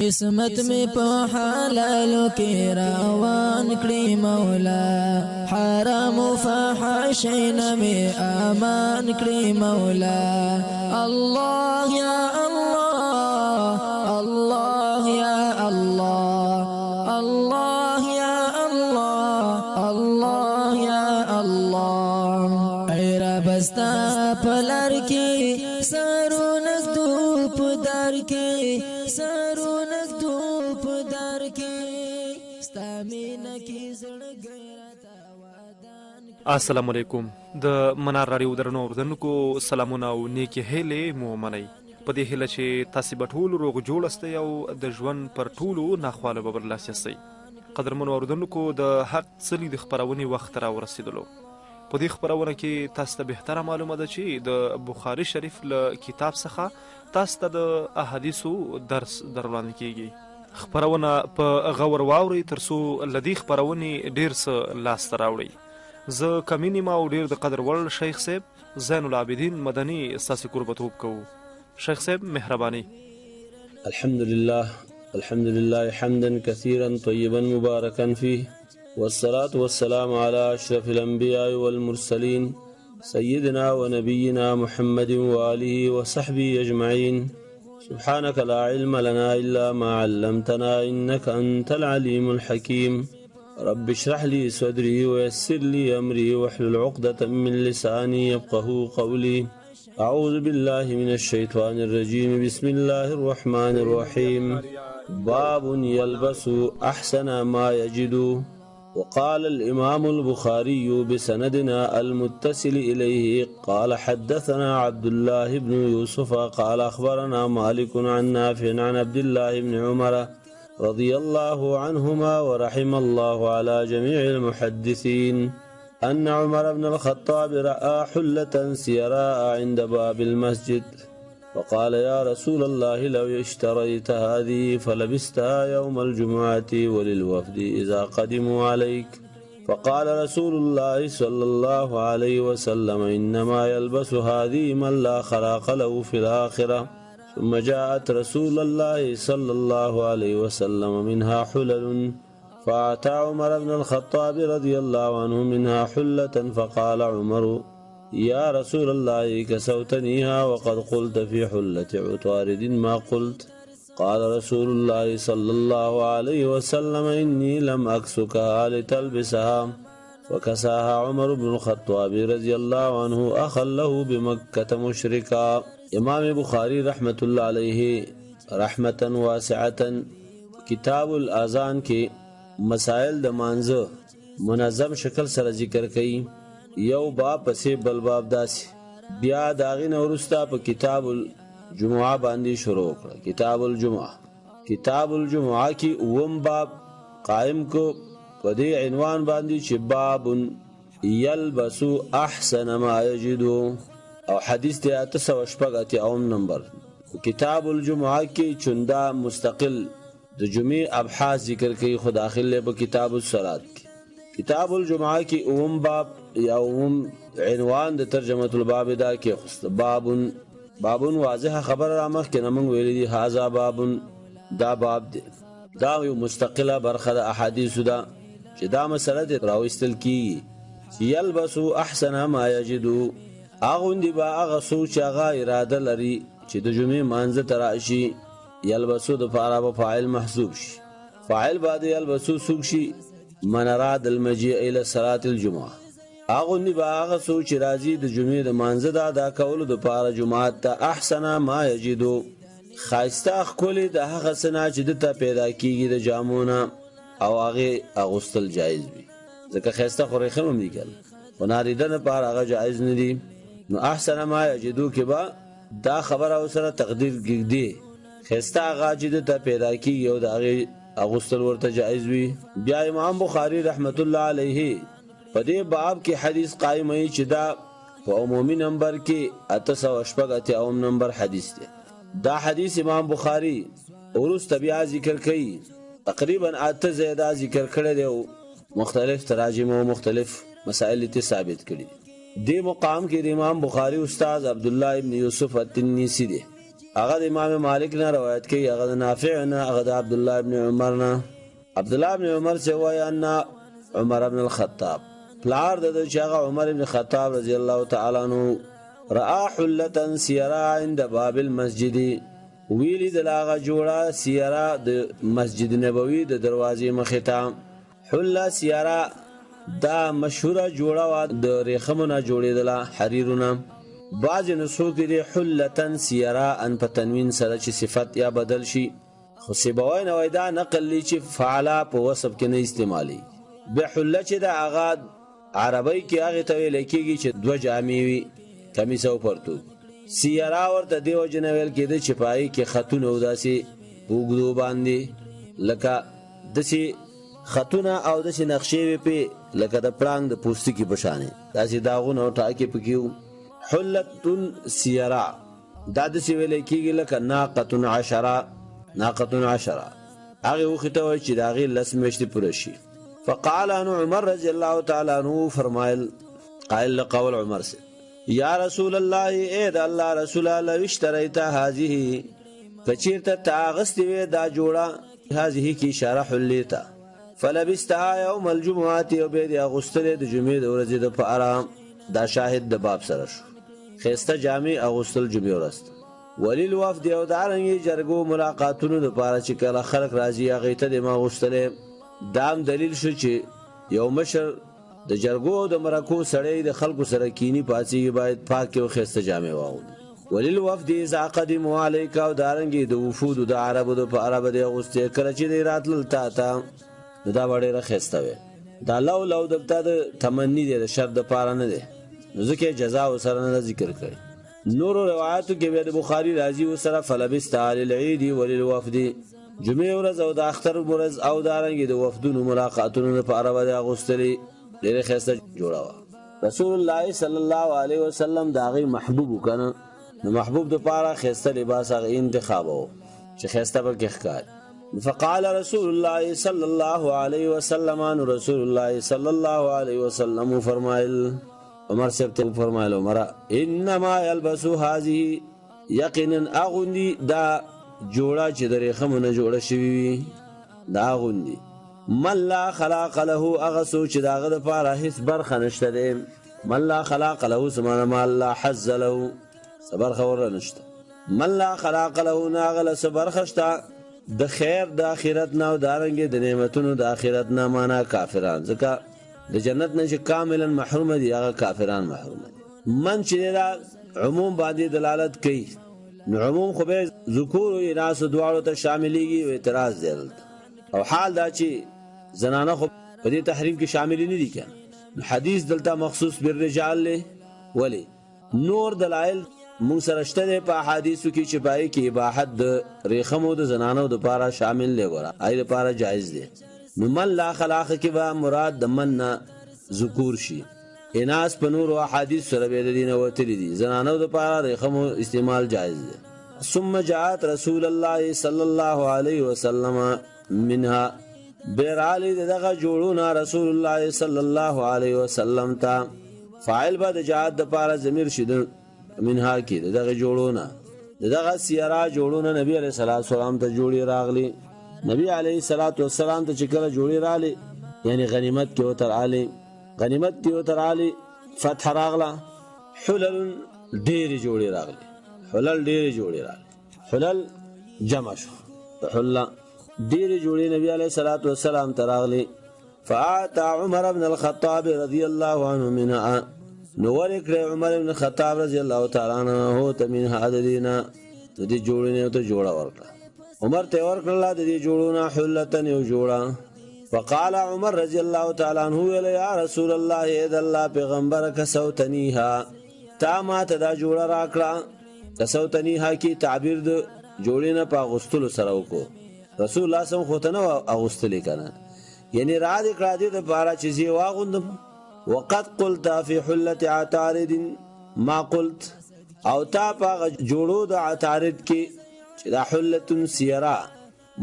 قسمت می په حلالو کې روان کړی مولا، حرام و فحشین می امان کړی مولا. الله یا الله، الله یا الله، الله یا الله، الله یا الله. ای رب استا پلار کې سرونه دو پدار کې سرونه السلام علیکم. د منار راډیو درنو اوردونکو سلامونه او نیکی هیلې مو منئ. په دې هیله چې تاسې به ټول روغ جوړ استئ او د ژوند پر ټولو ناخواله به برلاسي استئ. قدرمنو اوردونکو د حق څلي د خپرونې وخت را ورسېدلو. په دې خپرونه کې تاسو ته بهتره معلومه ده چې د بخاري شریف له کتاب څخه تاسو ته د احادیثو درس در وړاندې کیږي. خپرونه په غور واورئ ترڅو له دې خپرونې ډېر څه لاسته راوړئ. زه کمینی ما او ډیر د قدر ول شیخ صاحب زین العابدین مدنی اساسی قربتوب کوو. شیخ صاحب مهرباني. الحمد لله حمدا كثيرا طيبا مباركا فيه، والصلاة والسلام على أشرف الأنبياء والمرسلين سيدنا ونبينا محمد وآله وصحبه أجمعين. سبحانك لا علم لنا إلا ما علمتنا إنك أنت العليم الحكيم. رب اشرح لي صدري ويسر لي أمري واحلل عقدة من لساني يفقهوا قولي. أعوذ بالله من الشيطان الرجيم. بسم الله الرحمن الرحيم. باب يلبس أحسن ما يجد. وقال الإمام البخاري بسندنا المتصل إليه قال حدثنا عبد الله بن يوسف قال أخبرنا مالك عن نافع عن عبد الله بن عمر رضي الله عنهما ورحم الله على جميع المحدثين أن عمر بن الخطاب رأى حلة سيراء عند باب المسجد فقال يا رسول الله لو اشتريت هذه فلبستها يوم الجمعة وللوفد إذا قدموا عليك. فقال رسول الله صلى الله عليه وسلم إنما يلبس هذه من لا خلاق له في الآخرة. ثم جاءت رسول الله صلى الله عليه وسلم منها حلل فأتى عمر بن الخطاب رضي الله عنه منها حلة فقال عمر يا رسول الله كسوتنيها وقد قلت في حلة عطارد ما قلت. قال رسول الله صلى الله عليه وسلم إني لم أكسكها لتلبسها. وكساها عمر بن الخطاب رضي الله عنه أخا له بمكة مشركا. امام بخاری رحمت الله علیه رحمتا واسعتا کتاب الاذان کې مسائل د مانځه منظم شکل سره ذکر کړي. یو باب پسې بل باب داسي بیا داغې نه وروسته په کتاب الجمعه باندې شروع کړه. کتاب الجمعه کې اوم باب قائم کو په دې عنوان باندې چې باب یلبس احسن ما یجدو او حدیث دی 880 نمبر. کتاب الجمعه کې چوندا مستقل د جمعې ابحاث ذکر کوي خو داخل له کتاب الصلات کې. کتاب الجمعه کې اوم باب یا اوم عنوان د ترجمه الباب دا کې خست باب واضح خبر رامخ کې نمنګ ویل دي هاذا باب دا باب دی. دا یو مستقله برخه د احادیث دا چې دا مسله د راوستل کی یلبس احسن ما یجدو. اغوندی با اغا سوچ اغا اراده لري چې د جمعې مانزه تراشي یلبسو د فعلا با فاعل محسوب شي. فاعل بعد یلبسو سوک شي من اراد المجیع الى صلاة الجمعه. اغوندی با اغا سوچ راځي د جمعې د مانزه د ادا کولو د پاره جمعات ته احسن ما یجدو خاصه خولي د هغه سنا چې د ته پیدا کیږي د جامونه او هغه اغوستل جایز وي ځکه خاصه خوري خمم دي کله وناریدنه پاره هغه جایز نه دي. نو احسن ما یجدو کې با دا خبره اوسره تقدیر کېږي خسته غاجد ته پیدا کیږي او د هغه اغوستل ورته جایز وي. بیا امام بخاری رحمت الله علیه په دې باب کې حدیث قائم ای چې دا په عمومي نمبر کې 880 نمبر حدیث دی. دا حدیث امام بخاری ورس بیا ذکر کړي تقریبا 8 زیاده ذکر کړي دی مختلف تراجم او مختلف مسائل ته ثابت کړي. دی مقام کې امام بخاری استاد عبد الله ابن یوسف التنیسی دی هغه امام مالک نه روایت کوي، هغه نافع نه، هغه عبد الله ابن عمر نه. عبد الله ابن عمر سے وایي ان عمر ابن الخطاب پلار د چې هغه عمر ابن خطاب رضی الله تعالی عنہ را حلة سیرا عند باب المسجد، ویلی د لاغه جوړه سیرا د مسجد نبوي د دروازې مخې ته. حله سیرا دا مشهوره جوړه وا د ریخمونه جوړېدله، حریرونه. بعض نسخو کې د حلة سیرا ان په تنوین سره چې صفت یا بدل شي، خو سیبوی نوی دا نقل لی چې فعلا په وصف کې نه استعمالی. به حله چې دا هغه عربی کې هغه ته ویل کېږي چې دوه جامې وي، کمیس او پرتوګ. سیرا ورته دیو جن ویل کېده چې پای کې خطونه او داسې وګړو باندې لکه داسې خطونه او داسې نقشې وي په لکه د پړانګ د پوستکي په شانې داسې داغونه او ټاکې پکې وو. حلة سیرا دا داسې ویل کېږي لکه ناقة عشرة هغه وخته وای چې دا غي لس میاشتې پوره شي. فقال ان عمر رضی الله تعالی عنہ فرمایل قائل قول عمر سے یا رسول الله اے د الله رسول الله اشتریت هذه کچیرته تاغست وی دا جوړه هذه کی اشاره حلیتا فلبستها يوم الجمعه وبيد اغسطل د جمعې د ورځې د پاره دا شاهد د باب سره شو. خيسته جامع اغسطل جمعې ورځ ولیل وفد یو دارنګي جرګو ملاقاتونو د پاره چې کله خلق راځي هغه ته د ما غسطل دام دلیل شو چې یو مشر د جرګو د مرکو سړی د خلکو سره کینی پاتې باید پاک او خسته جامې واغوندي. ولل وفد اذا قدموا عليك او دارنګي د وفود د عربو د عربو د غوسته کله چې راتل تا دا وړه خسته وي. دا لو دلته د تمنی د شر د پاره نه دي، ځکه جزاء سره نه ذکر کړي. نور روایتو کې د بخاری راځي وسره فلبست علی العید وللوفد جمعه ورځ او د اختر ورځ او دارنګي د وفدونو ملاقاتونو په عربه د غوستلې ډېر خسته جوړه. رسول الله صلی الله علیه وسلم دا غي محبوب کنه، نو محبوب د پاره خسته لباس غي انتخاب وو چې خسته به کې ښکار. فقال رسول الله صلی الله علیه وسلم ان رسول الله صلی الله علیه وسلم فرمایل عمر سے فرمایل عمر انما يلبس هذه یقینا اغندی دا جوړه چې درې خمونه جوړه شوی دا غوندي من لا خلاق له اغه سوچ داغه د پاره هیڅ برخه نشته دی. من لا خلاق له سمانه ما لا حز له صبر خور نشته. من لا خلاق له ناغله صبر خشتا د خیر د اخرت نه او دارنګ د نعمتونو د اخرت نه معنا کافران، ځکه د جنت نه چې کاملا محروم دي هغه کافران محروم دي. من چې دا عموم باندې دلالت کوي، نو عموم خو به ذکور او اناث دواړو ته شاملېږي او اعتراض دی او حال دا چې زنانه خو په دې تحریم کې شامل نه دي کنه. حدیث دلته مخصوص بالرجال له ولی نور دلایل مون سره شته په احادیثو کې چې پای کې اباحت د ریخمو د زنانو د پاره شامل لګورا اې د پاره جایز دی. نو من لا خلاق کې به مراد د من ذکور شي، اناس په نور او احادیث سره به د دین وتلی دي، زنانو د پاره ریخمو استعمال جایز دی. ثم جاءت رسول الله صلی الله علیه وسلم منها بیرالی دغه جوړونه رسول الله صلی الله علیه وسلم تا فاعل به د جهاد د پاره ضمیر شید منها کې دغه جوړونه دغه سیرا جوړونه نبی علیہ الصلوۃ والسلام ته جوړی راغلی. نبی علیہ الصلوۃ والسلام ته چې کله جوړی راغلی یعنی غنیمت کې وتر علی فتح راغلا حلل ډیر جوړی راغلی، حلل جمع شو حلل ډیر جوړی نبی علیہ الصلوۃ والسلام تراغلی. فاعطى عمر بن الخطاب رضی الله عنه منها نور کړ عمر بن الخطاب رضی الله تعالی عنہ ته منها عددینا د دې جوړینه ته جوړا ورکړه. عمر ته ورکړه د دې جوړونه حلتن یو جوړا. فقال عمر رضی الله تعالی عنہ یا رسول الله اذا الله پیغمبر کسوتنیها تا ما ته دا جوړه راکړه. کسوتنیها کی تعبیر د جوړینه په غستلو سره وکړو. رسول الله صلی الله علیه وسلم اغوستلی کنه، یعنی را دې کړه دې د بارا چیزې واغوندم. وقد قلت فی حلة عطارد ما قلت او تا په جوړو د عطارد کې چې دا حلة سیرا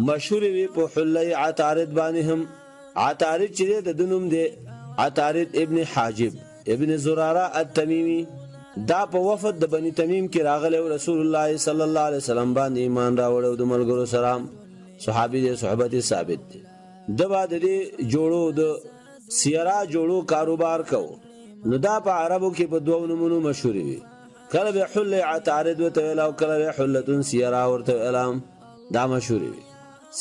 مشهور وی په حله عطارد باندې هم. عطارد چې د دنوم دی عطارد ابن حاجب ابن زراره التمیمی دا په وفد د بني تمیم کې راغلی رسول الله صلی الله علیه وسلم باندې ایمان راوړ او د ملګرو سره صحابي دي صحبت ثابت دي د بعد دې جوړو د سیرا جوړو کاروبار کو نو دا په عربو کې په دوه نمونو مشهور وي کله به حل عطارد وته ویل او کله به حلتون سیرا ورته ویل دا مشهور وي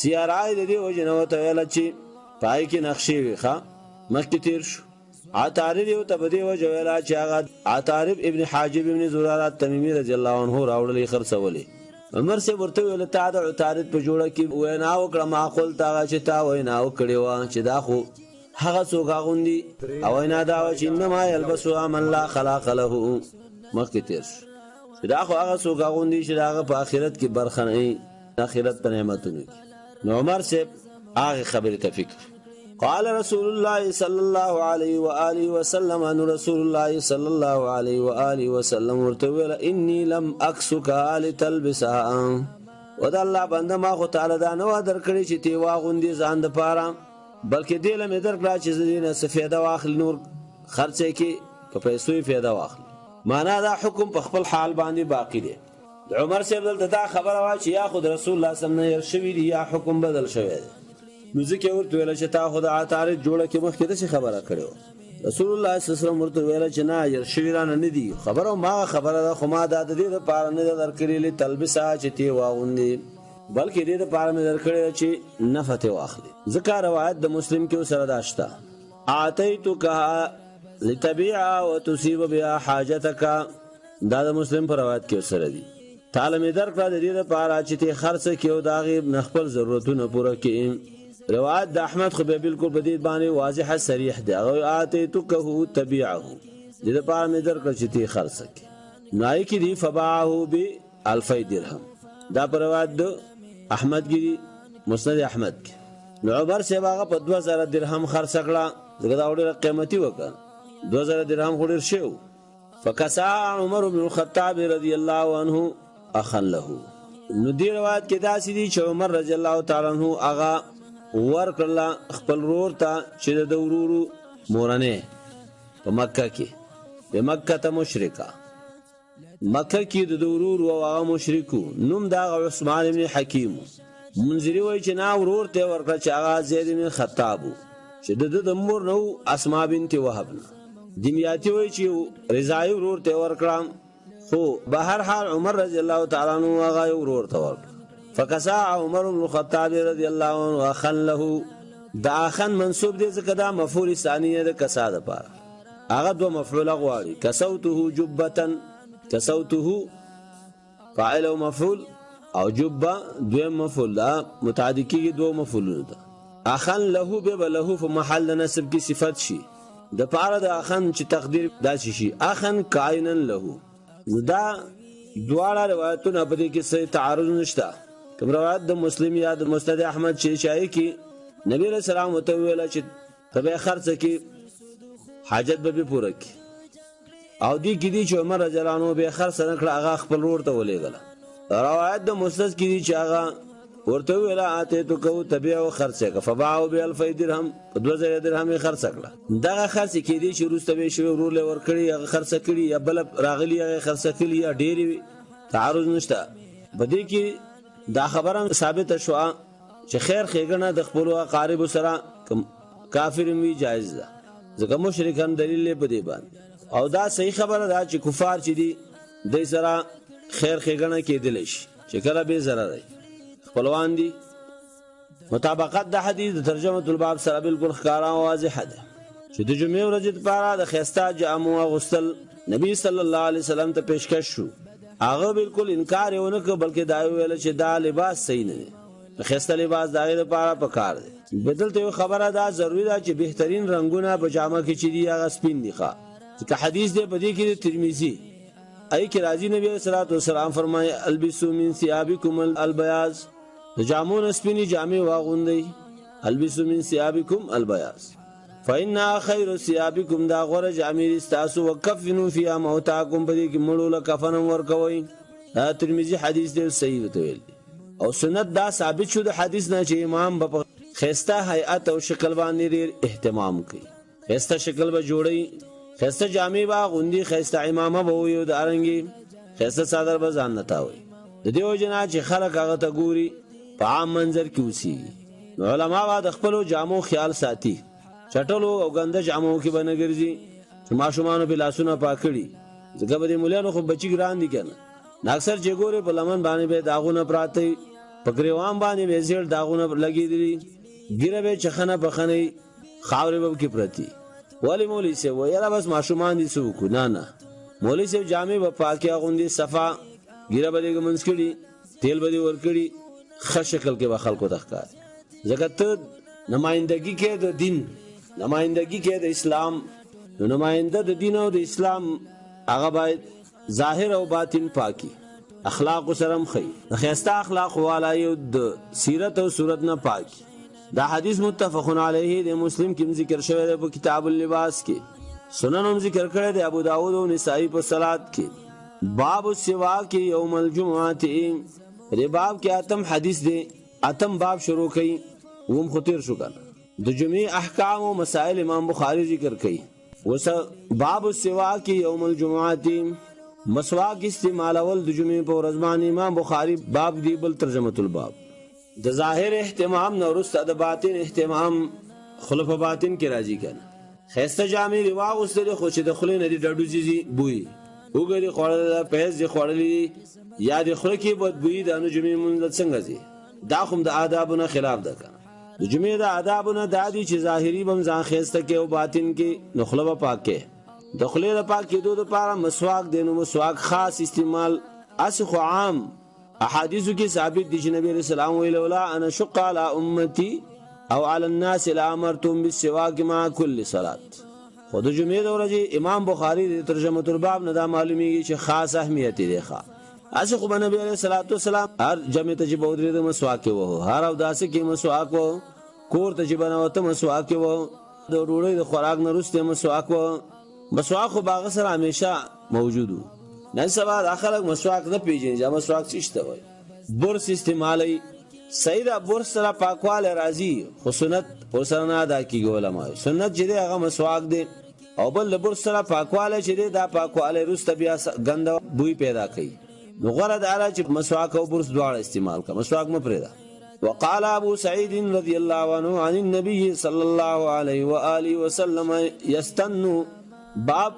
سیرا دې وجنه وته ویل چې پای کې نقشې وي ښا مخکې تیر شو عطارد یو ته بده وجه ویل چې هغه عطارد ابن حاجب ابن زراره تمیمی رضی الله عنه راوړلې خرڅولې عمر سے ورته ویل تا د عطارد په جوړه کې وینا وکړه معقول تا چې تا وینا وکړې و چې دا خو هغه څوک غوندي او وینا دا چې انما يلبسوا من لا خلاق له مخکې تیر شو دا خو هغه څوک غوندي چې هغه په آخرت کې برخه نه آخرت په نعمتونو نو عمر سے هغه خبره ته فکر قال رسول الله صلى الله عليه وآله وسلم ان رسول الله صلى الله عليه وآله وسلم ورتویل انی لم اکسک لتلبسها ودا الله بنده ما خو تعالی دا نو درکړي چې تی واغوندي ځان د پاره بلکې دې لمه درکړه چې زینه سفیده واخل نور خرڅه کې په پیسو فایده واخل معنا دا حکم په خپل حال باندې باقی دی عمر صاحب دلته دا خبره وا چې یا خود رسول الله صلی الله علیه وسلم شوی دی یا حکم بدل شوی دی نو ځکه ورته ویل چې تا خدای عطارد جوړه کې مخکې د خبره کړو رسول الله صلی الله علیه وسلم ورته ویل چې نه ير شویرانه نه دی خبره ما خبره ده خو ما د دې لپاره نه درکړې تلبسا چې تی واغوندي بلکې دې لپاره مې درکړې چې نفته واخلي ذکر روایت د مسلم کې سره داشتا اعطيتك لتبيع وتصيب بها حاجتك دا د مسلم پر روایت کې سره دي تعالی مې درکړه د دې لپاره چې تی خرڅ کېو دا غي خپل ضرورتونه پوره کړي روایت د احمد خو به بالکل بدید باندې واضح صریح دی او اعطيتكه تبيعه دې لپاره مې درکړه چې تی خرڅ کړي نای کې دی فباعه ب1000 درهم دا پر روایت د احمد ګری مسند احمد کې نو عمر سے هغه په 2000 درهم خرڅ کړه دغه ډېر قیمتي وکړ 2000 درهم خوري شو فکسا عمر بن الخطاب رضی الله عنه اخن له نو دی روایت کې دا سړي چې عمر رضی الله تعالی عنہ هغه ورکړه خپل رور ته چې د ورورو مورنه په مکه کې په مکه ته مشرکا مکه کې د ورورو او هغه مشرکو نوم دا عثمان ابن حکیم منذری وای چې نا ورور ته ورکړه چې هغه زید بن خطاب چې د مور نو اسماء بنت وهب دمیاتی وای چې رضای ورور ته ورکړه خو به هر حال عمر رضی الله تعالی عنہ هغه ورور ته ورکړه فکسا عمر بن الخطاب رضی الله عنه اخن له دا اخن منصوب دي ځکه دا مفعول ثانیه د کسا ده پاره هغه دو مفعول غواړي کسوته جبتن کسوته فاعل او مفعول او جبه دویم مفعول دا متعدی کیږي دو مفعولونه ده اخن له به له په محل نسب کی صفت شي د پاره د اخن چې تقدیر داسي شي اخن کائنن له دا دواړه روایتونه په دې کې څه تعارض نشته کوم روایت د مسلم یا د مسند احمد چې شایي کې نبی رسول الله متو ویل چې تبه خرڅ کې حاجت به پوره کې او دی کې دي چې عمر رضی الله عنه به خرڅ نه کړ هغه خپل ورته ولېګل روایت د مسند کې دي چې هغه ورته ویل اته تو کو تبه او خرڅه ک فباعوا ب1000 درهم 2000 درهم خرڅ کړه دغه خرڅ کې دي چې روسته به شو ورول ور کړی هغه خرڅ کړي یا بل راغلی هغه خرڅ کړي یا ډېری تعارض نشته بده کې دا خبره ثابت شو چې خیر خېګنه د خپل اقارب سره کافر وی جایز ده ځکه مشرکان دلیل په دی باندې او دا صحیح خبره ده چې کفار چې دي د سره خیر خېګنه کېدل شي چې کله به zarar دی خپلوان دي مطابقت د حدیث د ترجمه الباب سره بالکل ښکارا او واضح ده چې د جمعې ورځې لپاره د خيستا جامو غسل نبی صلی الله علیه وسلم ته پیشکش شو هغه بالکل انکار یې ونه کړ بلکې دا ویل چې دا لباس صحیح نه دی خيستا لباس دغه لپاره پکار دی بدلته یو خبره دا ضروری ده چې بهترین رنگونه په جامه کې چې دی هغه سپین دي ښه ځکه حدیث دی په دې کې ترمذی ای کې راځي نبی صلی الله علیه وسلم فرمایي البسوا من ثيابكم البياض جامون سپینی جامې واغوندي البسوا من ثيابكم البياض فإن خير ثيابكم دا غره جامې استاسو وکفنوا فيها موتاكم په دې کې مړو له کفن ورکوي دا ترمذی حدیث دی صحیح ویل او سنت دا ثابت شو د حدیث نه چې امام په خيستا هيئت او شکل باندې ډېر اهتمام کوي خيستا شکل به جوړي خسته جامې با غوندي، خسته امامه به وي، د ارنګي خسته صدر به ځان نتاوي. د دې وجنه چې خلک هغه ته ګوري په عام منظر کې اوسېږي. علما با د خپلو جامو خیال ساتي، چټلو او ګنده جامو کې به نه ګرځي چې ماشومانو په لاسونه پاکړي، ځکه به د مولیانو خو بچي ګران دي که نه. اکثر چې ګورې په لمن باندې به داغونه پراته، په ګریوان باندې به زیړ داغونه لګېدلي، ګیره به چخنه پخنې، خاورې به پکې پرتې. ولې مولوي صاحب وایي یاره بس ماشومان دي څه وکړو؟ نه، مولوي صاحب جامې به پاکې اغوندي، صفا ګیره به دې ږمنځ کړي، تیل به دې ورکړي، ښه شکل کې به خلکو ته ښکاري. ځکه ته نمایندګي کې د دین، نمایندګي کې د اسلام، نو نماینده د دین او د اسلام هغه باید ظاهر او باطن پاکي، اخلاق سره هم ښه، د ښایسته اخلاق والا یو د سیرت او صورت نه پاکي. دا حدیث متفقون علیه د مسلم کې ذکر شوی دی په کتاب اللباس کې، سنن هم ذکر کړی دی ابو داود او نسائی په صلات کې. باب السواک یوم الجمعه، دې باب کې اتم حدیث دی، اتم باب شروع کړي، وم خطیر شو کنه. د جمعې احکام او مسائل امام بخاری ذکر کړي. وس باب السواک یوم الجمعه، مسواک استعمال اول د جمعې په ورځ باندې امام بخاری باب دی بل ترجمه الباب. د ظاهر اهتمام نو ورسته د باطن اهتمام خلف باطن کې راځي کنه. خسته جامې روا غوستل خو چې د خلې نه دی ډډو زیزي بوي وګړي خوړل، پهز دي خوړلې، یا د خلې کې بد بوي، د انو جمعې مونږ څنګه زی دا خو د آدابونو خلاف ده کنه. د جمعې د آدابونو د عادي چې ظاهري بم ځان خسته کې او باطن کې نخله پاکه، د خلې د پاک کېدو لپاره مسواک دینو، مسواک خاص استعمال اسخ عام احادیثو کې ثابت دي چې نبی رسول الله ویل ولا انا شق على امتي او على الناس لامرتم بالسواك مع كل صلاه. خود جمعې د ورځې امام بخاری د ترجمه الباب نه دا معلومیږي چې خاص اهمیت دی. ښه اسه خو نبی علیہ الصلوۃ والسلام هر جمعې ته چې بودري د مسواک وو، هر او داسې کې مسواک وو، کور ته چې بنوته مسواک وو، د ډوړې د خوراک نه وروسته مسواک وو. مسواک خو باغ سره همیشه موجودو. نن سبا داخله مسواک نه پیژني چې مسواک څه شته وای. برس استعمالي صحیح دا برس سره پاکواله راځي، خو سنت پر سره نه ادا کیږي. علماء سنت چې هغه مسواک دی او بل برس سره پاکواله چې دا پاکواله روسته بیا ګنده بوی پیدا کوي. نو غره دا چې مسواک او برس دواړه استعمال کړه، مسواک مه پرېږده. وقال ابو سعيد رضي الله عنه عن النبي صلى الله عليه واله وسلم يستن، باب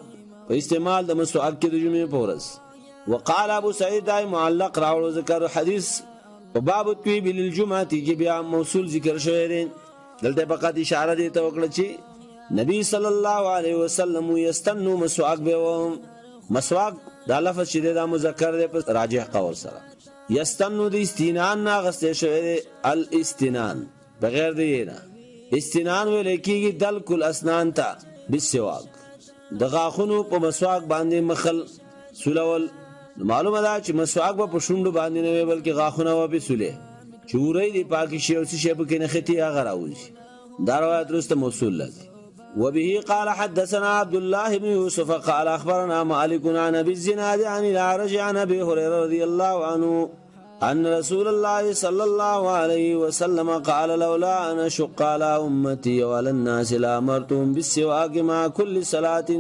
استعمال د مسواک کې د جمعې په ورځ. وقال ابو سعيد دای معلق راوړو ذکر حدیث په باب الطيب للجمعه کې بیا موصول ذکر شوی دی. دلته فقط اشاره دی ته وکړه چې نبی صلی الله علیه وسلم یستنو مسواک به، مسواک دا لفظ چې دا مذکر دی په راجح قول سره. یستنو د استینان نه غسته شوی دی، الاستنان بغیر دی نه. استنان ویل کېږي دلک الاسنان ته بالسواک، د غاخونو په مسواک باندې مخل سولول. معلومه ده چې مسواک په شونډو باندې نه وي بلکې غاخونه و به سولې، چورې دی پاکي شی او شی په کې نه ختی هغه راوځي. دا روایت درسته موصول لدی. وبه قال حدثنا عبد الله بن يوسف قال اخبرنا مالك عن ابي الزناد عن الأعرج عن ابي هريره رضي الله عنه ان رسول الله صلى الله عليه وسلم قال لولا ان اشق على امتي وعلى الناس لامرتهم بالسواك مع كل صلاه.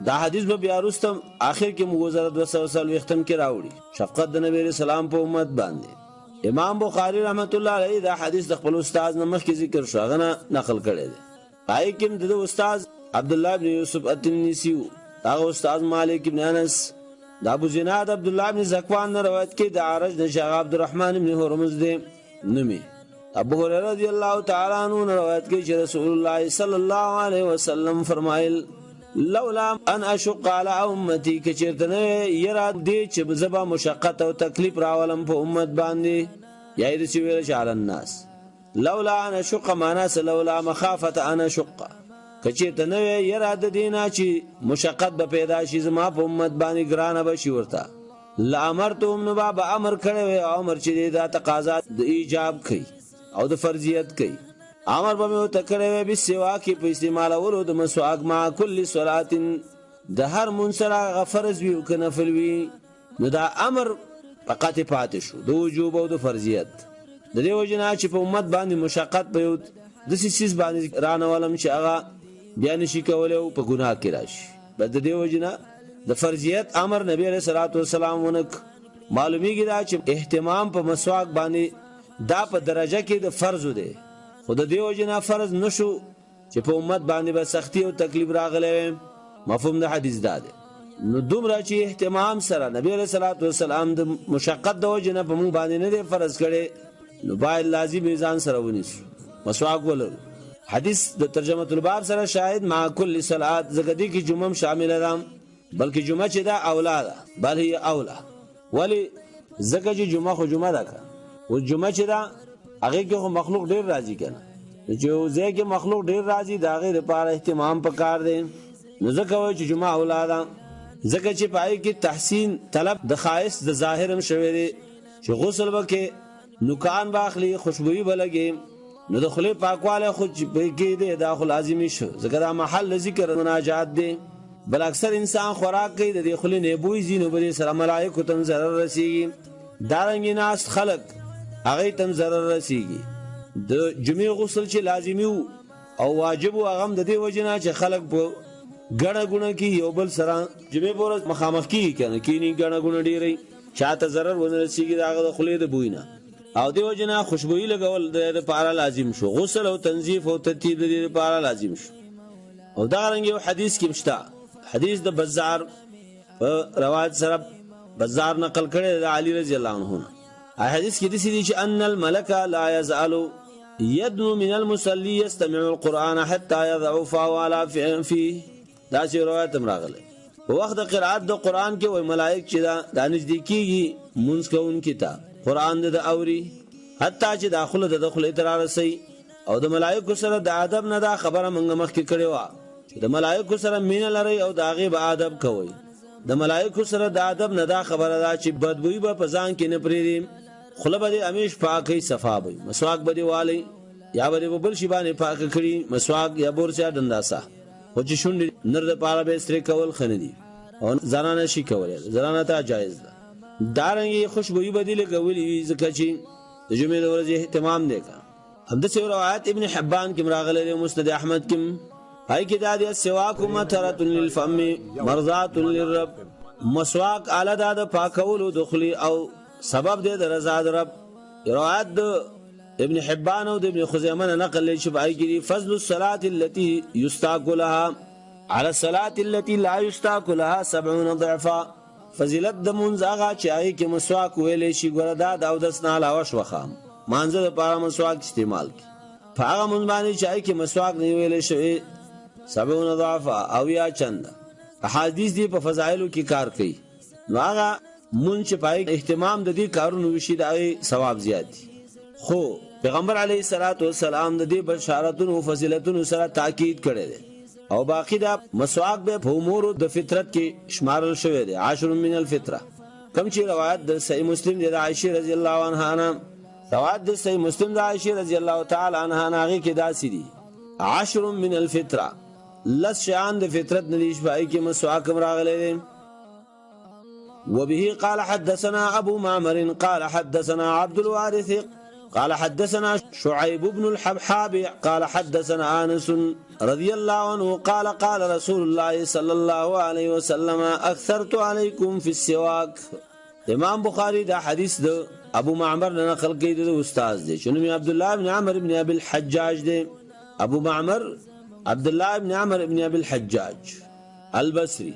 دا حدیث به بیا رستم اخر کې موزر 200 ختم کې راوړي، شفقت د نبی رسول الله په امت باندې. امام بخاری رحمت الله علیه دا حدیث د خپل استاد نه مخکې ذکر شو، غنه نقل کړی دی. پای کې د استاد عبد الله بن یوسف التنیسی، دا استاد مالک بن انس، دا ابو زناد عبد الله بن زکوان نه روایت کې د عرج د شیخ عبد الرحمن بن هرمز دی نمی. ابو هريره رضی الله تعالی عنہ روایت کې چې رسول الله صلی الله علیه وسلم فرمایل لولا ان اشق على امتي، کچرتنه یرا دی چې زبا مشقت او تکلیف راولم په امت باندې، یا دې چې ویل چې علی الناس. لولا ان اشق معنا لولا مخافه ان اشق، کچرتنه یرا د دینه چې مشقت به پیدا شي زما په امت باندې ګرانه به شي ورته. لامرتهم نو باب امر کړي او امر چې دا تقاضا د ایجاب کوي او د فرضیت کوي. امر به تکړه به سواکی په استعمال اولو د مسواک مع کل صلات، د هر منسره فرض وی او نفل وی. نو دا امر فقط پاتې شو د وجوب او د فرضیت. د دې وجنه چې په امت باندې مشقت په یو د سیس باندې رانه ولم چې هغه بیان شي کولای او په ګناه کې راشي. بد دی وجنه د فرضیت امر نبی علیہ الصلوۃ والسلام ونک معلومیږي دا چې اهتمام په مسواک باندې دا په درجه کې د فرض دی، خود دی وجنه فرض نشو چې په امت باندې به سختی او تکلیف راغلی. مفهوم د حدیث دا دی. نو دومره چې اهتمام سره نبی علیہ الصلوۃ والسلام د مشقت د وجنه په موږ باندې نه دی فرض کړي، نو باید لازم میزان سره ونیسو مسواک ولرو. حدیث د ترجمه الباب سره شاهد مع کل صلات زګدی کی جمعه شامل ده، بلکې جمعه چې دا اولا ده بل هي اولا، ولی زګه چې جمعه خو جمعه ده او جمعه چې دا هغه کې مخلوق ډیر راضی کنه، چې ځکه مخلوق ډیر راضی دا غیر لپاره اهتمام پکار دی. نو زکه وای چې جمعه اولا ده، زکه چې پای کې تحسین طلب د خاص د ظاهرم شوی دی چې غسل وکي نوکان باخلی خوشبوئی بلګي، نو د خلی پاکواله خو کې دی دا خو لازمي شو، ځکه دا محل ذکر مناجات دی. بل اکثر انسان خوراک کوي د خلی نه بوی زینو بری سره ملائکه تم zarar رسیږي، دارنګ ناس خلق هغه تم zarar رسیږي. د جمعې غسل چې لازمي او واجب او هغه د دې وجنه چې خلق په ګڼه ګونه کې یو بل سره جمعې پورې مخامخ کی کنه کینی ګڼه ګونه ډیری چاته zarar ونه رسیږي دا د خلی د بوی نه، او دی وجنه خوشبوئی لګول د لپاره لازم شو، غسل او تنظیف او ترتیب د لپاره لازم شو. او دا رنګ یو حدیث کې مشتا، حدیث د بزار روایت سره بزار نقل کړي د علی رضی الله عنه. حدیث کې دي چې ان الملک لا يزال يدنو من المصلي يستمع القرآن حتى يضع فاه على فيه، دا چې روایت راغله. په وخت د قرأت د قرآن کې وای ملائک چې دا نزدیکیږي مونږ کوونکی ته قرآن د اوري حتی چې داخله د دخل تر رسي. او د ملائکه سره د ادب نه دا خبره مونږ مخکې کړې و چې د ملائکه سره مين لري او داغه به ادب کوي. د ملائکه سره د ادب نه دا خبره دا چې بدبوئی به پزان کې نه پریری، خله به همیش پاکي صفا وي، مسواک به والی یا به بل شی باندې پاک کړي، مسواک یا بورچا دنداسا او چې شونډ نر د پاره به استری کول خندي او زنانه شي کولای، زنانه ته جایز ده. دارنګي خوشبوئی بدیل کوي ځکه چې د جمعې د ورځې اهتمام دی. همدغه روایت ابن حبان کې مراغله مسند احمد کې هاي کې دا د سواک مترۃ للفم مرضات للرب، مسواک اعلی د پاکولو دخلی او سبب دی د رضا د رب. روایت د ابن حبان او د ابن خزیمه نقل شي پای کې فضل الصلاه التي يستاق لها على الصلاه التي لا يستاق لها 70 ضعفا، فضیلت د منځ هغه چې هغه کې مسواک ویلې شي ګوردا د او د سنا علاوه شوخه مانځه لپاره مسواک استعمال کی. په هغه منځ باندې چې هغه کې مسواک نه ویلې شي 70 ضعفا او یا چند احادیث دی په فضایلو کې کار کوي، نو هغه مونږ چې پای اهتمام د دې کارونو وشي د ثواب زیات دي. خو پیغمبر علیه الصلاۃ والسلام د دې بشارتونو او فضیلتونو سره تاکید کړی دی او باقی دا مسواک به په امور د فطرت کې شمارل شوی دی، 10 من الفطره. کوم چې روایت د صحیح مسلم د عائشه رضی الله عنها، روایت د صحیح مسلم د عائشه رضی الله تعالی عنها هغه کې داسې دي 10 من الفطره، لس شیان د فطرت ندیش پای کې مسواک راغلی دی. وبه قال حدثنا ابو معمر قال حدثنا عبد الوارث قال حدثنا شعيب بن الحبحاب قال حدثنا انس رضي الله عنه قال قال رسول الله صلى الله عليه وسلم اكثرت عليكم في السواك. امام بخاری دا حدیث د ابو معمر نقل کړي د استاد دی چې نوم عبد الله بن عمرو بن ابي الحجاج دی. ابو معمر عبد الله بن عمرو بن ابي الحجاج البصري،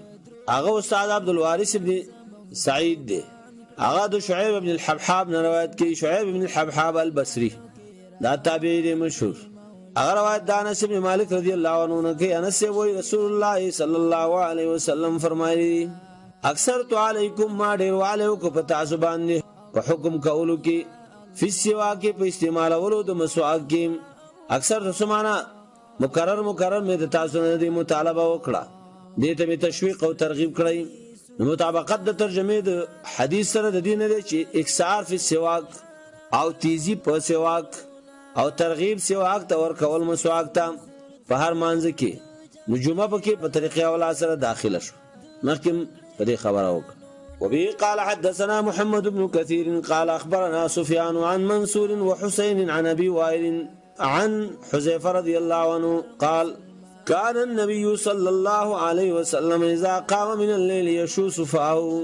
هغه استاد عبد الوارث بن سعید دی، هغه د شعیب بن الحبحاب نه روایت کوي. شعیب بن الحبحاب البصری دا تابعی دی مشهور. هغه روایت د انس بن مالک رضی الله عنه نه کوي. انس وی رسول الله صلی الله علیه وسلم فرمایلی اکثر تو علیکم ما ډیر والو کو پتا زبان نه په حکم کولو کې فی سواک په استعمالولو د مسواک کې اکثر رسمانه مکرر مې د تاسو نه دی مطالبه وکړه، دې ته تشویق او ترغیب کړی. نو مطابقت د ترجمه د حدیث سره د دین لري چې اکثار فی سواک او تیزی په سواک او ترغیب سواک ته ور کول مسواک ته په هر مانځ کې نجومه پکې په طریقې اوله سره داخله شو. مخکې په دې خبره وکړه. وبه قال حدثنا محمد بن كثير قال اخبرنا سفيان عن منصور وحسين عن ابي وائل عن حذيفه رضي الله عنه قال كان النبي صلى الله عليه وسلم اذا قام من الليل يشوس فاه.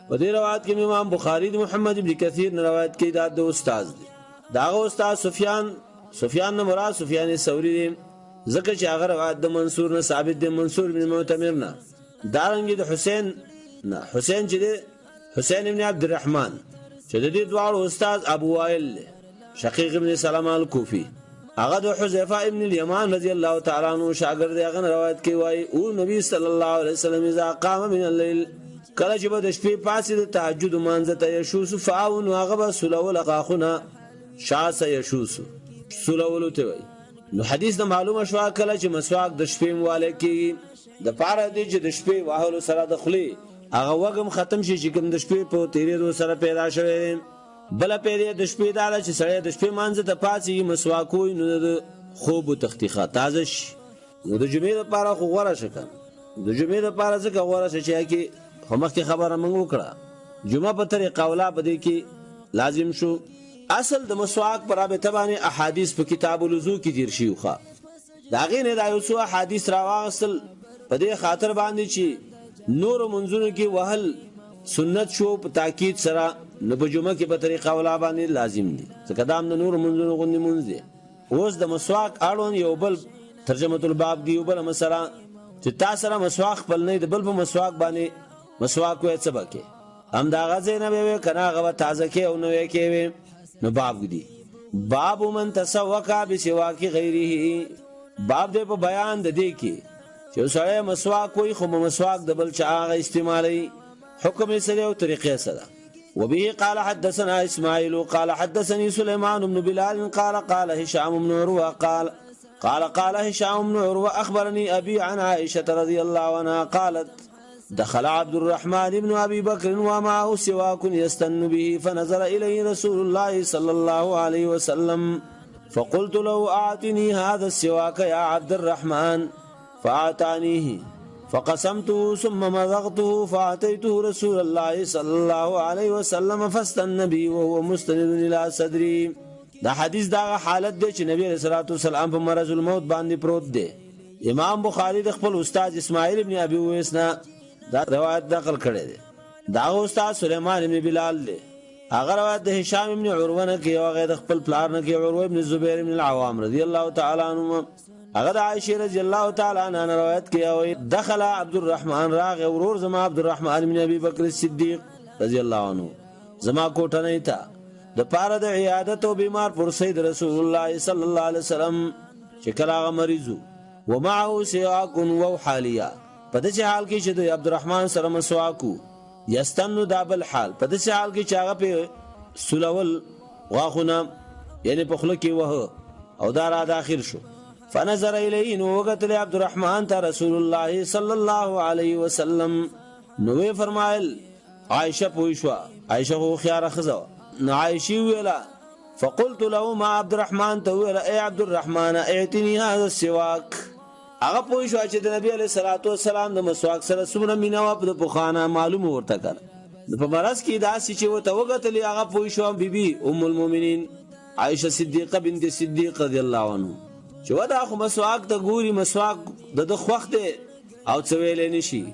په دې روایت کې امام بخاری د محمد ابن کثیر نه روایت کوي دا د استاد دی. داغه استاد سفیان نه مراد سفیان ثوری دی، ځکه چې هغه روایت د منصور نه ثابت دی، منصور بن معتمر نه. دارنګه د حسین چې دی حسین ابن عبد الرحمن چې د دې دواړو استاد ابو وائل شقیق ابن سلمہ الکوفی، هغه د حذیفه ابن الیمان رضی الله تعالی عنہ شاګرد دی. هغه روایت کوي وایي او نبی صلی الله علیه وسلم اذا قام من الليل، کله چې به د شپې پاسې د تهجد مانځه ته یشوس فاون، هغه به سلول غاښونه شاس یشوس سلولو ته وایي. نو حدیث نه معلومه شوه کله چې مسواک د شپې مواله کېږي د پاره دی چې د شپې وهلو سره د خولې هغه وږم ختم شي چې کوم د شپې په تیرېدو سره پیدا شوی. بله پیدا د شپې دا ده چې سړی د شپې مانځه ته پاڅي مسواک ووایي نو د خوب و تختیخه تازه شي. نو د جمعې دپاره خو غوره شه که د جمعې دپاره ځکه غوره شه چې هکې خو مخکې خبره موږ وکړه جمعه په طریقه اولا په دې کې لازم شو. اصل د مسواک په رابطه باندې احادیث په کتاب الوضو کې تیر شي وخه د هغې نه دا یو څو احادیث راواغستل په دې خاطر باندې چې نورو منځونو کې وهل سنت شو په تاکید سره، نو په جمعه کې په طریقه اولا باندې لازم دي ځکه دا هم د نورو منځونو غوندې منځ دی. اوس د مسواک اړوند یو بل ترجمه الباب کې یو بل مسله چې تا سره مسواک خپل نه د بل په مسواک باندې مسواک وې څه بکې هم دا غځې نه وي که نه هغه به تازه کې او نوی کې وي. نو باب دی باب من تسوکا بسواک غیره، باب دی په بیان د دې کې چې سړی مسواک کوي خو مسواک د بل چا هغه استعمالوي حکم یې سره او طریقې سره. وبه قال حدثنا اسماعیل قال حدثني سليمان بن بلال قال هشام بن عروه قال هشام بن عروه اخبرني ابي عن عائشه رضي الله عنها قالت دخل عبد الرحمن بن ابي بكر ومعه سواك يستن به فنظر اليه رسول الله صلى الله عليه وسلم فقلت له اعطني هذا السواك يا عبد الرحمن فاعطانيه فقسمته ثم مضغته فاعطيته رسول الله صلى الله عليه وسلم فاستن به وهو مستند الى صدري. دا حدیث دا حالت دی چې نبی صلی الله علیه وسلم په مرض الموت باندې پروت دی. امام بخاری د خپل استاد اسماعیل ابن ابي اویس نه دا روایت نقل کړی دی. دا استاد سليمان ابن بلال دی. هغه روایت د هشام ابن عروه نه کوي او هغه د خپل پلار نه کوي عروه ابن زبیر ابن العوام رضی الله تعالی عنهما. هغه د عائشه رضی الله تعالی عنها روایت کوي او دخل عبد الرحمن راغ ورور زما عبد الرحمن ابن ابي بکر الصدیق رضی الله عنه زما کوټه نه تا د پاره د عیادت او بیمار پر سید رسول الله صلی الله علیه وسلم چې کله هغه مریضو ومعه سواک و حالیا په دې حال کې چې د عبدالرحمن سره مسواکو یستنو دابل حال په دې حال کې چې هغه په سلول غاخونه یعنی په خله کې وه او دا را داخل شو. فنظر الیه نو وقتل عبدالرحمن ته رسول الله صلی الله علیه وسلم نو فرمایل عائشه پوښوا عائشه خو خيار خزو نو عائشه ویلا فقلت له ما عبدالرحمن ته ویلا اے عبدالرحمن اعتني هذا السواك. هغه پوه شو چې د نبی علیه الصلاۃ والسلام د مسواک سره څومره مینه و په پوخانه معلومه ورته کړ. په مرض کې داسې چې وته وګتلې هغه پوه شو بیبي ام المؤمنین عائشه صدیقه بنت صدیق رضی الله عنها چې ودا خو مسواک ته ګوري مسواک د خوخت او څویل نشي.